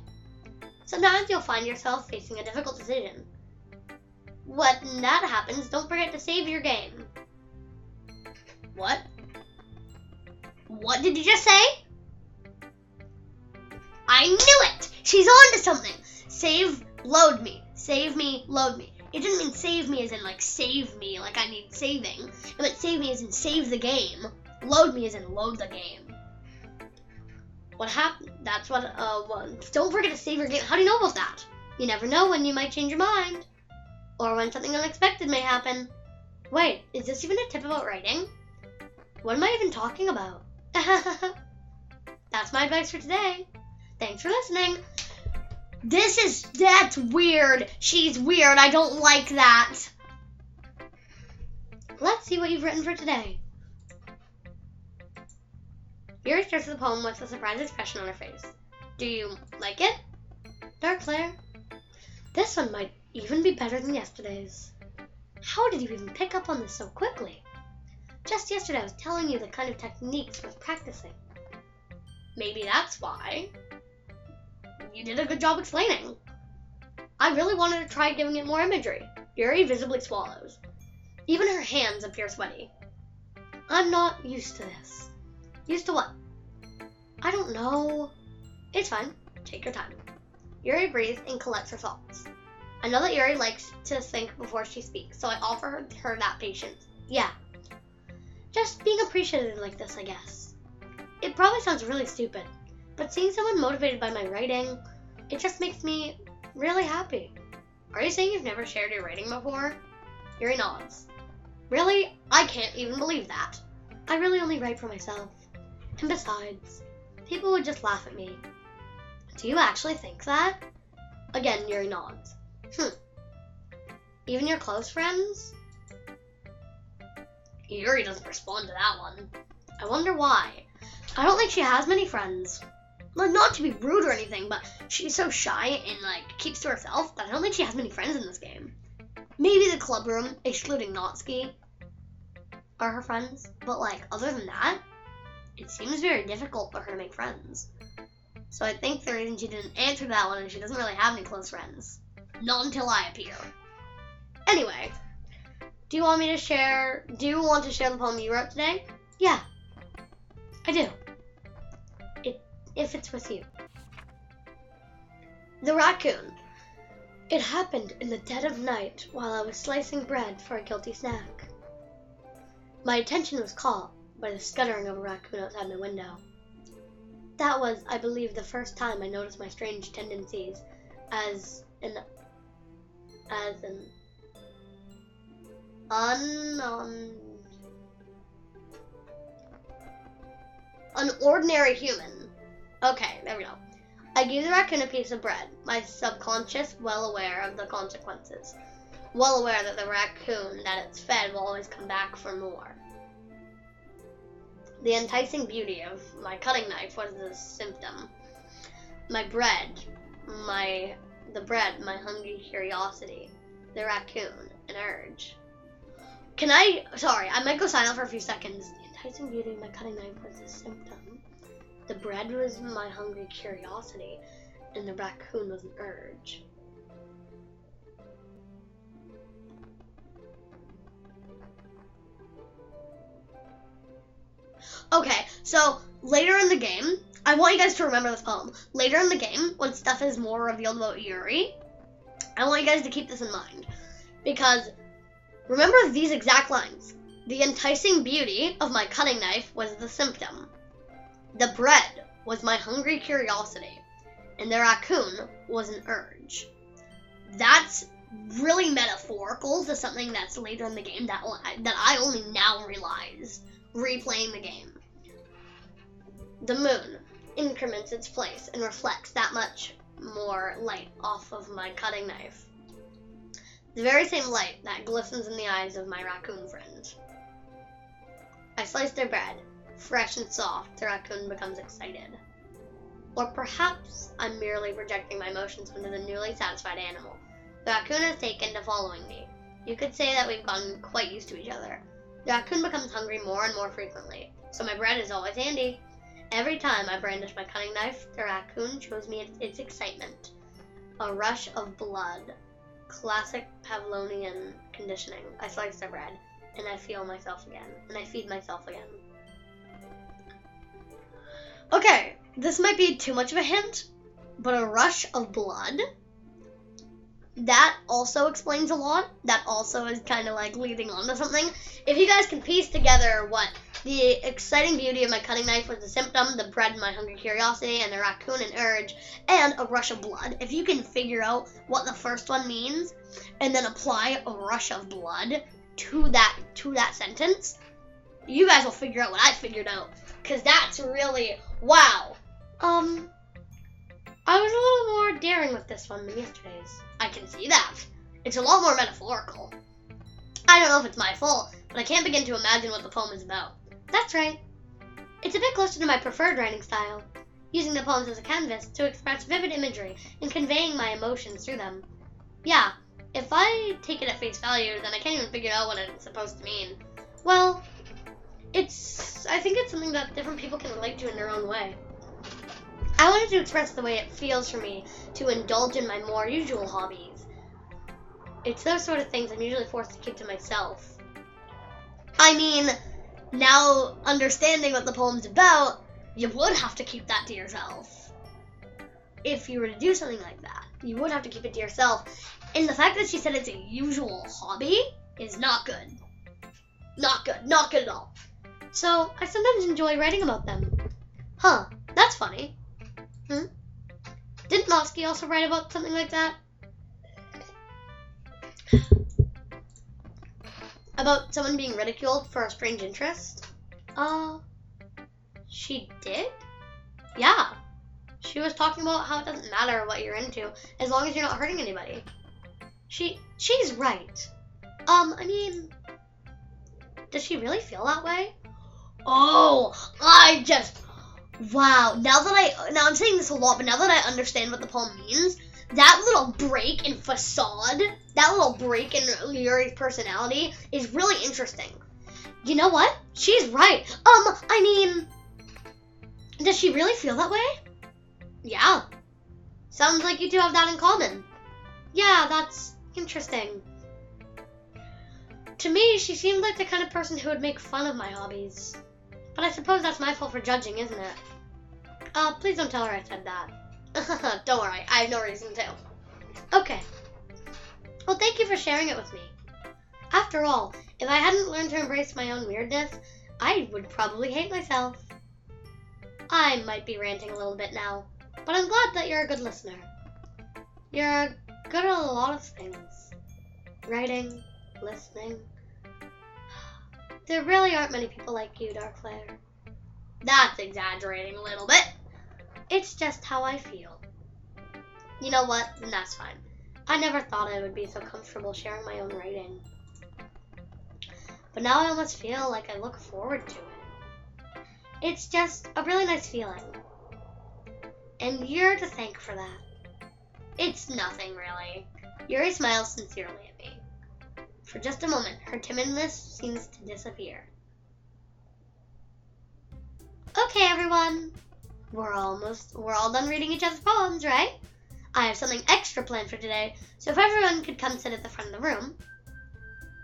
Sometimes you'll find yourself facing a difficult decision. When that happens, don't forget to save your game. What? What did you just say? I knew it! She's on to something! Save, load me. Save me, load me. It didn't mean save me as in like save me, like I need saving. It meant save me as in save the game. Load me as in load the game. What happened? That's what, don't forget to save your game. How do you know about that? You never know when you might change your mind. Or when something unexpected may happen. Wait, is this even a tip about writing? What am I even talking about? That's my advice for today. Thanks for listening. That's weird. She's weird. I don't like that. Let's see what you've written for today. Yuri starts the poem with a surprised expression on her face. Do you like it? Dark Flare. This one might even be better than yesterday's. How did you even pick up on this so quickly? Just yesterday I was telling you the kind of techniques worth practicing. Maybe that's why. You did a good job explaining. I really wanted to try giving it more imagery. Yuri visibly swallows. Even her hands appear sweaty. I'm not used to this. Used to what? I don't know. It's fine. Take your time. Yuri breathes and collects her thoughts. I know that Yuri likes to think before she speaks, so I offer her that patience. Yeah. Just being appreciated like this, I guess. It probably sounds really stupid, but seeing someone motivated by my writing, it just makes me really happy. Are you saying you've never shared your writing before? Yuri nods. Really? I can't even believe that. I really only write for myself. And besides, people would just laugh at me. Do you actually think that? Again, Yuri nods. Even your close friends? Yuri doesn't respond to that one. I wonder why. I don't think she has many friends. Like, not to be rude or anything, but she's so shy and, like, keeps to herself that I don't think she has many friends in this game. Maybe the Clubroom, excluding Natsuki, are her friends. But, like, other than that, it seems very difficult for her to make friends. So I think the reason she didn't answer that one is she doesn't really have any close friends. Not until I appear. Anyway, do you want to share the poem you wrote today? Yeah, I do. If it's with you. The raccoon. It happened in the dead of night while I was slicing bread for a guilty snack. My attention was caught by the scuttering of a raccoon outside my window. That was, I believe, the first time I noticed my strange tendencies as an ordinary human. Okay, there we go. I gave the raccoon a piece of bread, my subconscious well aware of the consequences. Well aware that the raccoon that it's fed will always come back for more. The enticing beauty of my cutting knife was the symptom. The bread, my hungry curiosity. The raccoon, an urge. I might go silent for a few seconds. The enticing beauty of my cutting knife was the symptom. The bread was my hungry curiosity, and the raccoon was an urge. Okay, so later in the game, I want you guys to remember this poem. Later in the game, when stuff is more revealed about Yuri, I want you guys to keep this in mind. Because remember these exact lines. The enticing beauty of my cutting knife was the symptom. The bread was my hungry curiosity, and the raccoon was an urge. That's really metaphorical to something that's later in the game that I only now realize, replaying the game. The moon increments its place and reflects that much more light off of my cutting knife. The very same light that glistens in the eyes of my raccoon friend. I slice their bread. Fresh and soft, the raccoon becomes excited. Or perhaps I'm merely projecting my emotions onto the newly satisfied animal. The raccoon has taken to following me. You could say that we've gotten quite used to each other. The raccoon becomes hungry more and more frequently, so my bread is always handy. Every time I brandish my cutting knife, the raccoon shows me its excitement. A rush of blood. Classic Pavlovian conditioning. I slice their bread, and I feel myself again, and I feed myself again. Okay, this might be too much of a hint, but a rush of blood? that also explains a lot. That also is kind of like leading on to something. If you guys can piece together what the exciting beauty of my cutting knife was the symptom, the bread my hungry curiosity, and the raccoon an urge, and a rush of blood. If you can figure out what the first one means, and then apply a rush of blood to that sentence, you guys will figure out what I figured out. Cause that's really wow. I was a little more daring with this one than yesterday's. I can see that. It's a lot more metaphorical. I don't know if it's my fault, but I can't begin to imagine what the poem is about. That's right. It's a bit closer to my preferred writing style, using the poems as a canvas to express vivid imagery and conveying my emotions through them. Yeah, if I take it at face value, then I can't even figure out what it's supposed to mean. Well, I think it's something that different people can relate to in their own way. I wanted to express the way it feels for me to indulge in my more usual hobbies. It's those sort of things I'm usually forced to keep to myself. I mean, now understanding what the poem's about, you would have to keep that to yourself. If you were to do something like that, you would have to keep it to yourself. And the fact that she said it's a usual hobby is not good. Not good. Not good at all. So, I sometimes enjoy writing about them. Huh, that's funny. Didn't Nosky also write about something like that? About someone being ridiculed for a strange interest? She did? Yeah. She was talking about how it doesn't matter what you're into, as long as you're not hurting anybody. She's right. I mean, does she really feel that way? Oh, wow. Now I'm saying this a lot, but now that I understand what the poem means, that little break in facade, that little break in Yuri's personality is really interesting. You know what? She's right. I mean, does she really feel that way? Yeah. Sounds like you two have that in common. Yeah, that's interesting. To me, she seemed like the kind of person who would make fun of my hobbies. But I suppose that's my fault for judging, isn't it? Please don't tell her I said that. Don't worry, I have no reason to. Okay. Well, thank you for sharing it with me. After all, if I hadn't learned to embrace my own weirdness, I would probably hate myself. I might be ranting a little bit now, but I'm glad that you're a good listener. You're good at a lot of things. Writing, listening. There really aren't many people like you, Darkflare. That's exaggerating a little bit. It's just how I feel. You know what? Then that's fine. I never thought I would be so comfortable sharing my own writing. But now I almost feel like I look forward to it. It's just a really nice feeling. And you're to thank for that. It's nothing, really. Yuri smiles sincerely at me. For just a moment, her timidness seems to disappear. Okay, everyone. We're all done reading each other's poems, right? I have something extra planned for today, so if everyone could come sit at the front of the room.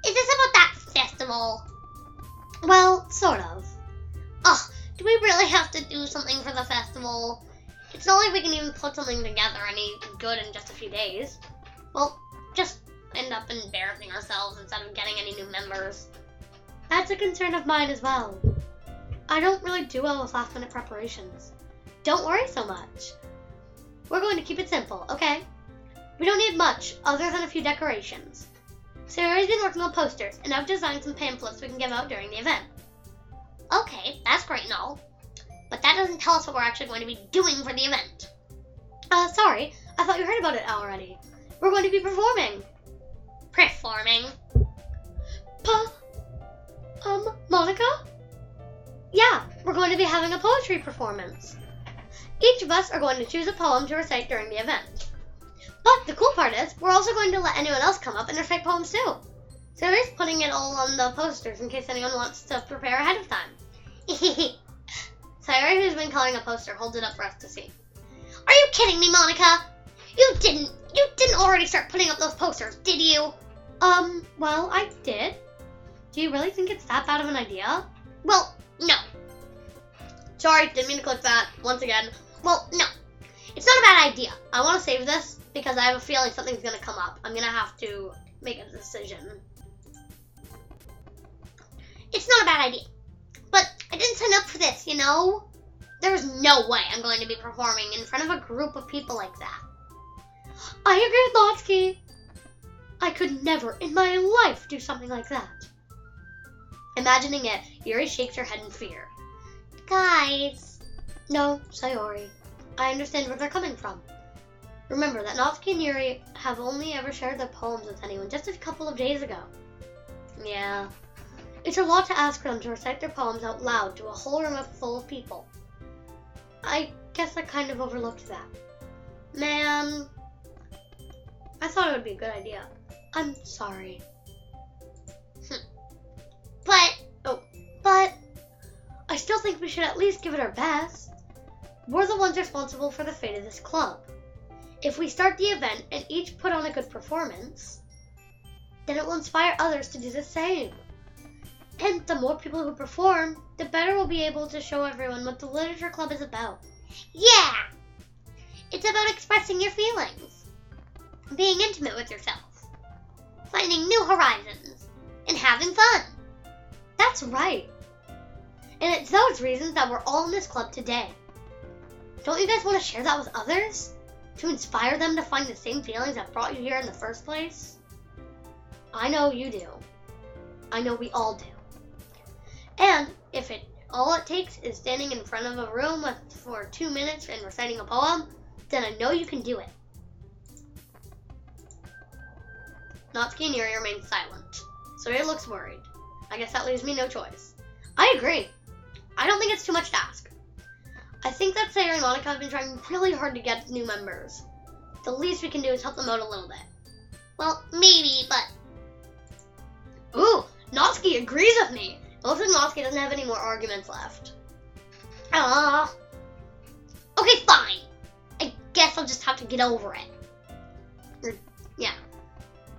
Is this about that festival? Well, sort of. Ugh, do we really have to do something for the festival? It's not like we can even put something together any good in just a few days. Well, just end up embarrassing ourselves instead of getting any new members. That's a concern of mine as well. I don't really do well with last-minute preparations. Don't worry so much. We're going to keep it simple, okay? We don't need much other than a few decorations. Sarah's been working on posters, and I've designed some pamphlets we can give out during the event. Okay, that's great and all. But that doesn't tell us what we're actually going to be doing for the event. Sorry. I thought you heard about it already. We're going to be performing. Performing? Monica? Yeah, we're going to be having a poetry performance. Each of us are going to choose a poem to recite during the event. But the cool part is, we're also going to let anyone else come up and recite poems too. So we're just putting it all on the posters in case anyone wants to prepare ahead of time. Sarah, who's been coloring a poster, holds it up for us to see. Are you kidding me, Monica? You didn't already start putting up those posters, did you? Well, I did. Do you really think it's that bad of an idea? Well, no. Sorry, didn't mean to click that once again. Well, no. It's not a bad idea. I want to save this because I have a feeling something's gonna come up. I'm gonna have to make a decision. It's not a bad idea, but I didn't sign up for this, you know? There's no way I'm going to be performing in front of a group of people like that. I agree with Lotski. I could never in my life do something like that. Imagining it, Yuri shakes her head in fear. Guys. No, Sayori. I understand where they're coming from. Remember that Natsuki and Yuri have only ever shared their poems with anyone just a couple of days ago. Yeah. It's a lot to ask for them to recite their poems out loud to a whole room full of people. I guess I kind of overlooked that. Man, I thought it would be a good idea. I'm sorry. But I still think we should at least give it our best. We're the ones responsible for the fate of this club. If we start the event and each put on a good performance, then it will inspire others to do the same. And the more people who perform, the better we'll be able to show everyone what the literature club is about. Yeah! It's about expressing your feelings, being intimate with yourself, finding new horizons, and having fun. That's right. And it's those reasons that we're all in this club today. Don't you guys want to share that with others? To inspire them to find the same feelings that brought you here in the first place? I know you do. I know we all do. And if all it takes is standing in front of a room for 2 minutes and reciting a poem, then I know you can do it. Natsuki and Yuri remain silent. Sayori looks worried. I guess that leaves me no choice. I agree. I don't think it's too much to ask. I think that Sayori and Monica have been trying really hard to get new members. The least we can do is help them out a little bit. Well, maybe, but... Ooh, Natsuki agrees with me. It looks like Natsuki doesn't have any more arguments left. Okay, fine. I guess I'll just have to get over it. Yeah.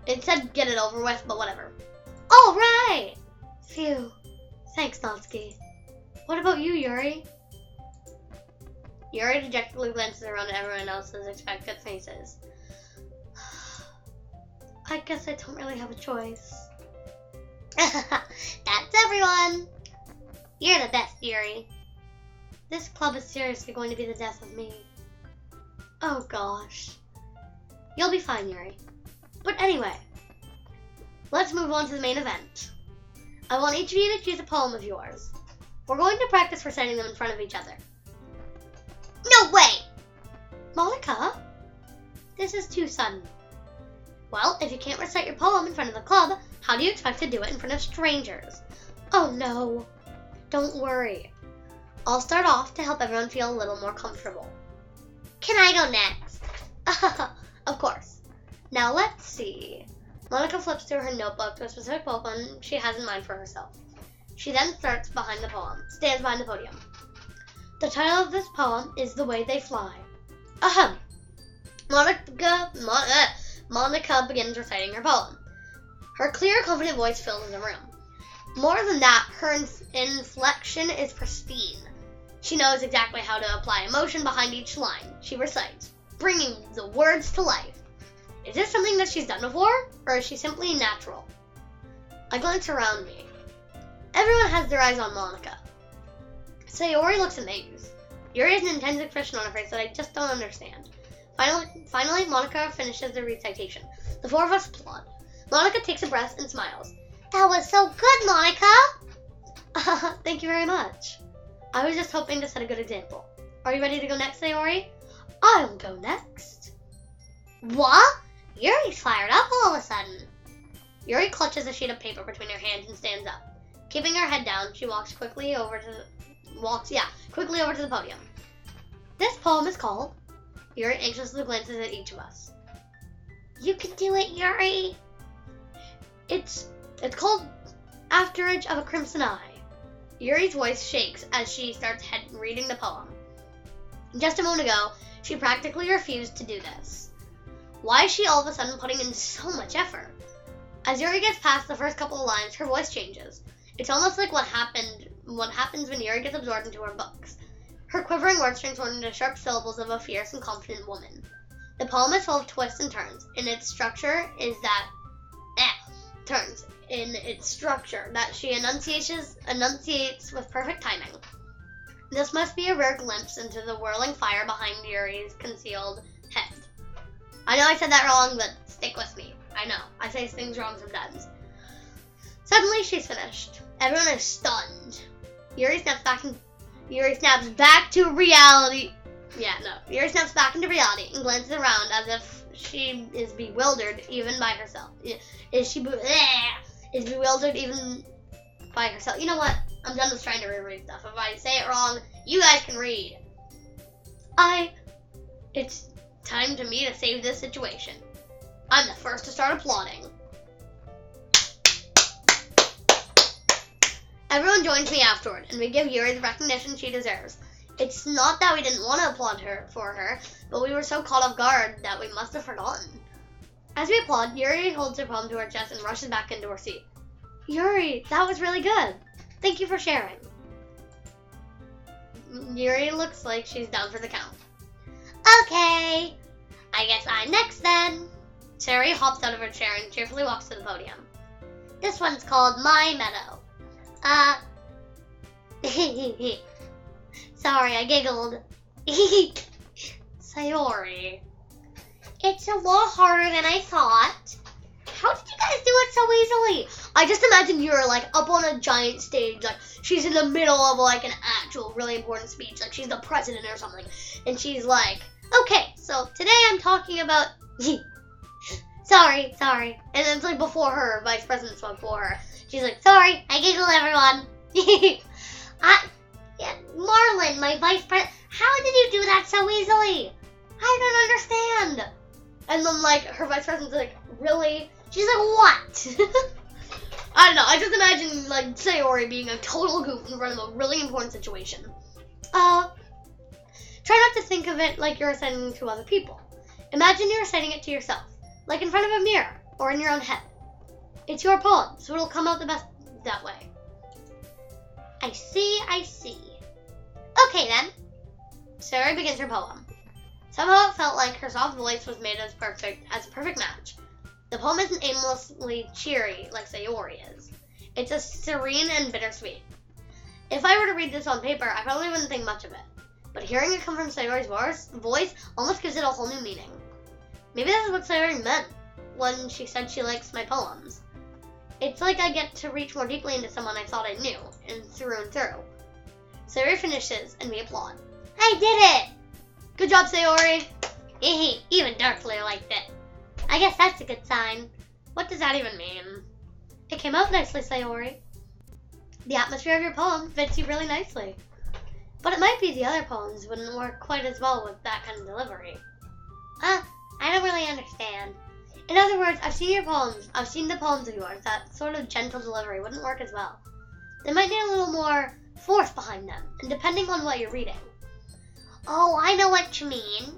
It said get it over with, but whatever. All right. Phew. Thanks, Natsuki. What about you, Yuri? Yuri dejectedly glances around at everyone else's expectant faces. I guess I don't really have a choice. That's everyone. You're the best, Yuri. This club is seriously going to be the death of me. Oh gosh. You'll be fine, Yuri. But anyway, let's move on to the main event. I want each of you to choose a poem of yours. We're going to practice reciting them in front of each other. No way! Monica? This is too sudden. Well, if you can't recite your poem in front of the club, how do you expect to do it in front of strangers? Oh no. Don't worry. I'll start off to help everyone feel a little more comfortable. Can I go next? Of course. Now let's see. Monica flips through her notebook to a specific poem she has in mind for herself. She then stands behind the podium. The title of this poem is The Way They Fly. Ahem. Monica begins reciting her poem. Her clear, confident voice fills the room. More than that, her inflection is pristine. She knows exactly how to apply emotion behind each line she recites, bringing the words to life. Is this something that she's done before, or is she simply natural? I glance around me. Everyone has their eyes on Monica. Sayori looks amazed. Yuri has an intense expression on her face that I just don't understand. Finally, Monica finishes the recitation. The four of us applaud. Monica takes a breath and smiles. That was so good, Monica! Thank you very much. I was just hoping to set a good example. Are you ready to go next, Sayori? I'll go next. What? Yuri's fired up all of a sudden. Yuri clutches a sheet of paper between her hands and stands up. Keeping her head down, she walks quickly over to the podium. This poem is called... Yuri anxiously glances at each of us. You can do it, Yuri! It's called Afterage of a Crimson Eye. Yuri's voice shakes as she starts reading the poem. Just a moment ago, she practically refused to do this. Why is she all of a sudden putting in so much effort? As Yuri gets past the first couple of lines, her voice changes. It's almost like what happens when Yuri gets absorbed into her books. Her quivering word strings turn into sharp syllables of a fierce and confident woman. The poem is full of twists and turns. In its structure that she enunciates with perfect timing. This must be a rare glimpse into the whirling fire behind Yuri's concealed head. I know I said that wrong, but stick with me. I know, I say things wrong sometimes. Suddenly, she's finished. Everyone is stunned. Yuri snaps back to reality. Yuri snaps back into reality and glances around as if she is bewildered even by herself. Is bewildered even by herself. You know what? I'm done with trying to reread stuff. If I say it wrong, you guys can read. It's time to me to save this situation. I'm the first to start applauding. Everyone joins me afterward, and we give Yuri the recognition she deserves. It's not that we didn't want to applaud for her, but we were so caught off guard that we must have forgotten. As we applaud, Yuri holds her palm to her chest and rushes back into her seat. Yuri, that was really good. Thank you for sharing. Yuri looks like she's down for the count. Okay, I guess I'm next then. Yuri hops out of her chair and cheerfully walks to the podium. This one's called My Meadow. Sorry, I giggled. Sayori. It's a lot harder than I thought. How did you guys do it so easily? I just imagine you're like up on a giant stage, like she's in the middle of like an actual really important speech, like she's the president or something, and she's like, okay, so today I'm talking about sorry, and it's like before her, vice president spoke for her. She's like, sorry, I giggled, everyone. Marlon, my vice president, how did you do that so easily? I don't understand. And then like her vice president's like, really? She's like, what? I don't know. I just imagine like Sayori being a total goof in front of a really important situation. Try not to think of it like you're reciting to other people. Imagine you're reciting it to yourself, like in front of a mirror or in your own head. It's your poem, so it'll come out the best that way. I see. Okay then. Sayori begins her poem. Somehow it felt like her soft voice was made as a perfect match. The poem isn't aimlessly cheery like Sayori is. It's a serene and bittersweet. If I were to read this on paper, I probably wouldn't think much of it. But hearing it come from Sayori's voice almost gives it a whole new meaning. Maybe that's what Sayori meant when she said she likes my poems. It's like I get to reach more deeply into someone I thought I knew, and through. Sayori finishes, and we applaud. I did it! Good job, Sayori! Even Darkflare liked it. I guess that's a good sign. What does that even mean? It came out nicely, Sayori. The atmosphere of your poem fits you really nicely. But it might be the other poems wouldn't work quite as well with that kind of delivery. I don't really understand. In other words, I've seen the poems of yours. That sort of gentle delivery wouldn't work as well. They might need a little more force behind them, and depending on what you're reading. Oh, I know what you mean.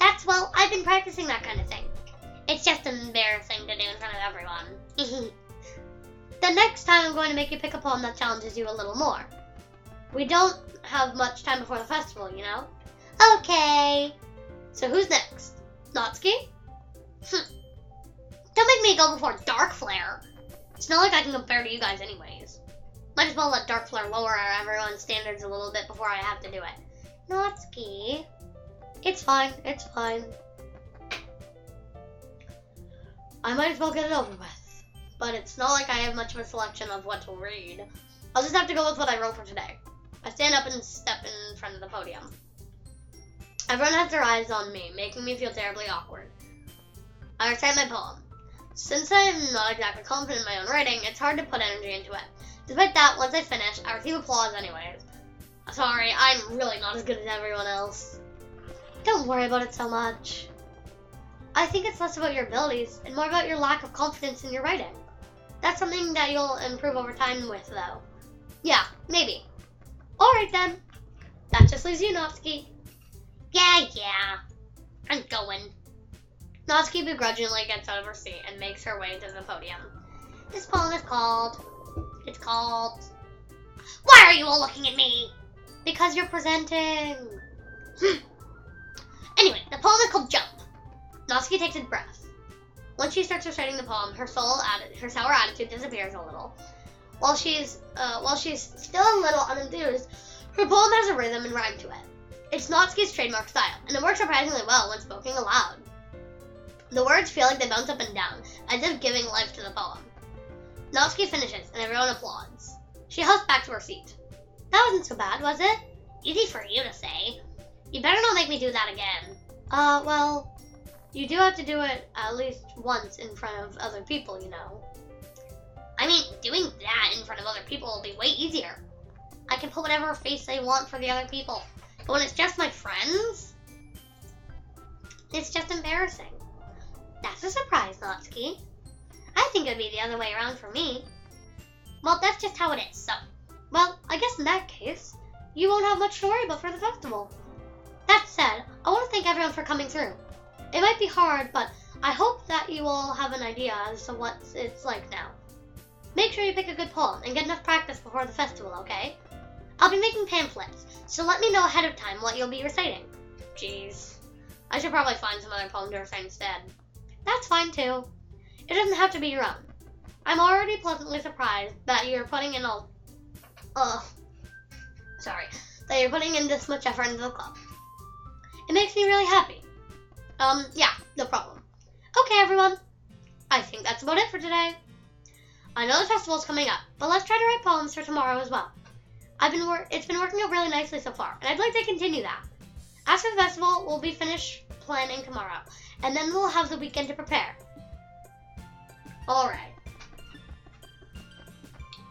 I've been practicing that kind of thing. It's just an embarrassing to do in front of everyone. The next time I'm going to make you pick a poem that challenges you a little more. We don't have much time before the festival, you know? Okay. So who's next? Natsuki? Don't make me go before Darkflare. It's not like I can compare to you guys anyways. Might as well let Darkflare lower everyone's standards a little bit before I have to do it. Natsuki. It's fine. I might as well get it over with. But it's not like I have much of a selection of what to read. I'll just have to go with what I wrote for today. I stand up and step in front of the podium. Everyone has their eyes on me, making me feel terribly awkward. I recite my poem. Since I'm not exactly confident in my own writing, it's hard to put energy into it. Despite that, once I finish, I receive applause anyways. Sorry, I'm really not as good as everyone else. Don't worry about it so much. I think it's less about your abilities and more about your lack of confidence in your writing. That's something that you'll improve over time with, though. Yeah, maybe. Alright then. That just leaves you, Natsuki. Yeah. I'm going. Natsuki begrudgingly gets out of her seat and makes her way to the podium. This poem is called... Why are you all looking at me? Because you're presenting. Anyway, the poem is called Jump. Natsuki takes a breath. Once she starts reciting the poem, her sour attitude disappears a little. While she's still a little unenthused, her poem has a rhythm and rhyme to it. It's Natsuki's trademark style, and it works surprisingly well when spoken aloud. The words feel like they bounce up and down, as if giving life to the poem. Natsuki finishes, and everyone applauds. She hops back to her seat. That wasn't so bad, was it? Easy for you to say. You better not make me do that again. Well, you do have to do it at least once in front of other people, you know. I mean, doing that in front of other people will be way easier. I can put whatever face I want for the other people. But when it's just my friends, it's just embarrassing. That's a surprise, Natsuki. I think it would be the other way around for me. Well, that's just how it is, so. Well, I guess in that case, you won't have much to worry about for the festival. That said, I want to thank everyone for coming through. It might be hard, but I hope that you all have an idea as to what it's like now. Make sure you pick a good poem and get enough practice before the festival, okay? I'll be making pamphlets, so let me know ahead of time what you'll be reciting. Jeez. I should probably find some other poem to recite instead. That's fine too. It doesn't have to be your own. I'm already pleasantly surprised that you're putting in that you're putting in this much effort into the club. It makes me really happy. Yeah, no problem. Okay, everyone. I think that's about it for today. I know the festival's coming up, but let's try to write poems for tomorrow as well. It's been working out really nicely so far, and I'd like to continue that. After the festival, we'll be finished planning tomorrow, and then we'll have the weekend to prepare. Alright.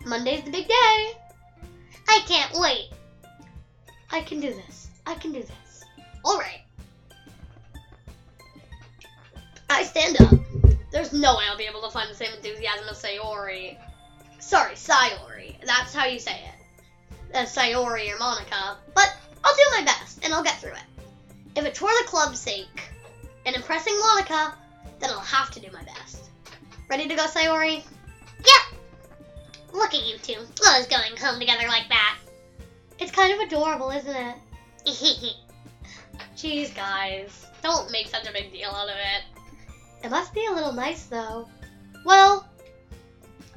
Monday's the big day. I can't wait. I can do this. I can do this. Alright. I stand up. There's no way I'll be able to find the same enthusiasm as Sayori. Sorry, Sayori. That's how you say it. As Sayori or Monica. But I'll do my best, and I'll get through it. If it's for the club's sake, and impressing Monica, then I'll have to do my best. Ready to go, Sayori? Yep. Look at you two, always going home together like that. It's kind of adorable, isn't it? Jeez, guys. Don't make such a big deal out of it. It must be a little nice, though. Well,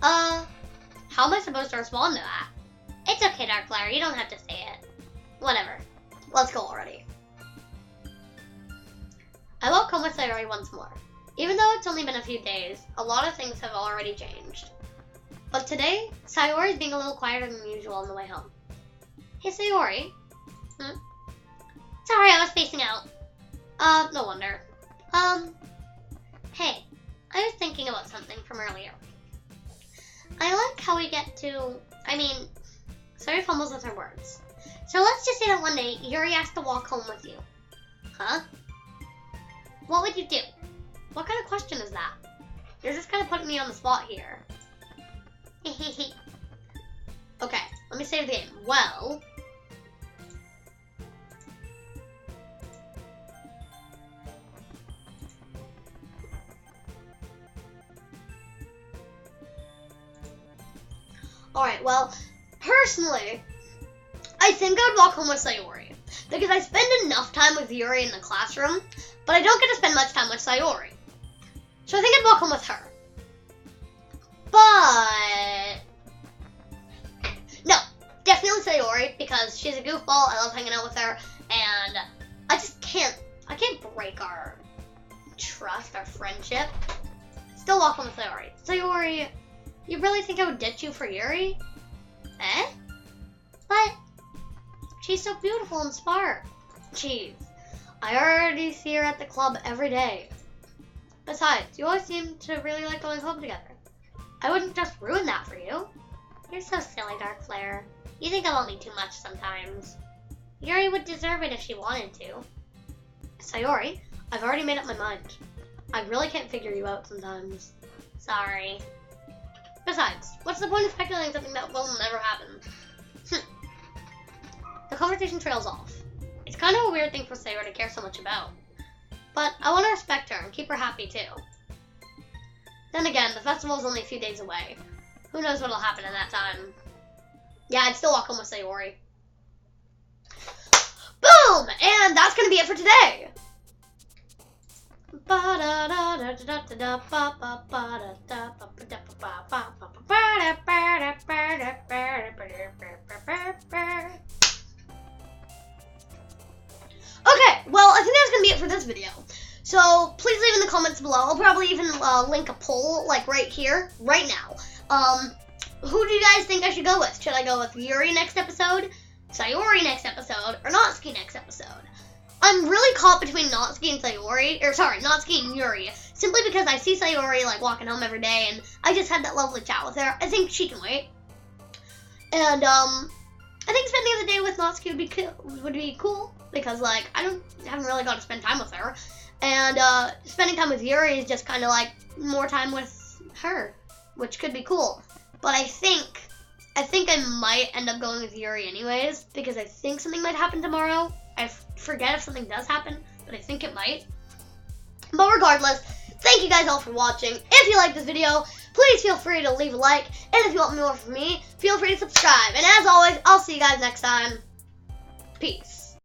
how am I supposed to respond to that? It's okay, Darkflower. You don't have to say it. Whatever. Let's go already. I walk home with Sayori once more. Even though it's only been a few days, a lot of things have already changed. But today, Sayori is being a little quieter than usual on the way home. Hey, Sayori. Sorry, I was spacing out. No wonder. Hey, I was thinking about something from earlier. I like how we get to, Sayori fumbles with her words. So let's just say that one day, Yuri asked to walk home with you. Huh? What would you do? What kind of question is that? You're just kind of putting me on the spot here. Okay, let me save the game. Well... Alright, well, personally, I think I would walk home with Sayori. Because I spend enough time with Yuri in the classroom, but I don't get to spend much time with Sayori. So I think I'd walk home with her. But... no, definitely Sayori, because she's a goofball, I love hanging out with her, and I can't break our trust, our friendship. Still walk home with Sayori. Sayori... you really think I would ditch you for Yuri? Eh? But she's so beautiful and smart. Jeez, I already see her at the club every day. Besides, you always seem to really like going home together. I wouldn't just ruin that for you. You're so silly, Darkflare. You think about me too much sometimes. Yuri would deserve it if she wanted to. Sayori, I've already made up my mind. I really can't figure you out sometimes. Sorry. Besides, what's the point of speculating something that will never happen? The conversation trails off. It's kind of a weird thing for Sayori to care so much about. But I want to respect her and keep her happy too. Then again, the festival is only a few days away. Who knows what'll happen in that time. Yeah, I'd still walk home with Sayori. Boom! And that's going to be it for today. Okay, well, I think that's gonna be it for this video. So please leave in the comments below. I'll probably even link a poll like right here, right now. Who do you guys think I should go with? Should I go with Yuri next episode, Sayori next episode, or Natsuki next episode? I'm really caught between Natsuki and Sayori, or sorry, Natsuki and Yuri, simply because I see Sayori like walking home every day, and I just had that lovely chat with her. I think she can wait. And I think spending the day with Natsuki would be cool because like I haven't really got to spend time with her, and spending time with Yuri is just kind of like more time with her, which could be cool. But I think I might end up going with Yuri anyways because I think something might happen tomorrow. I forget if something does happen, but I think it might. But regardless, thank you guys all for watching. If you like this video, please feel free to leave a like. And if you want more from me, feel free to subscribe. And as always, I'll see you guys next time. Peace.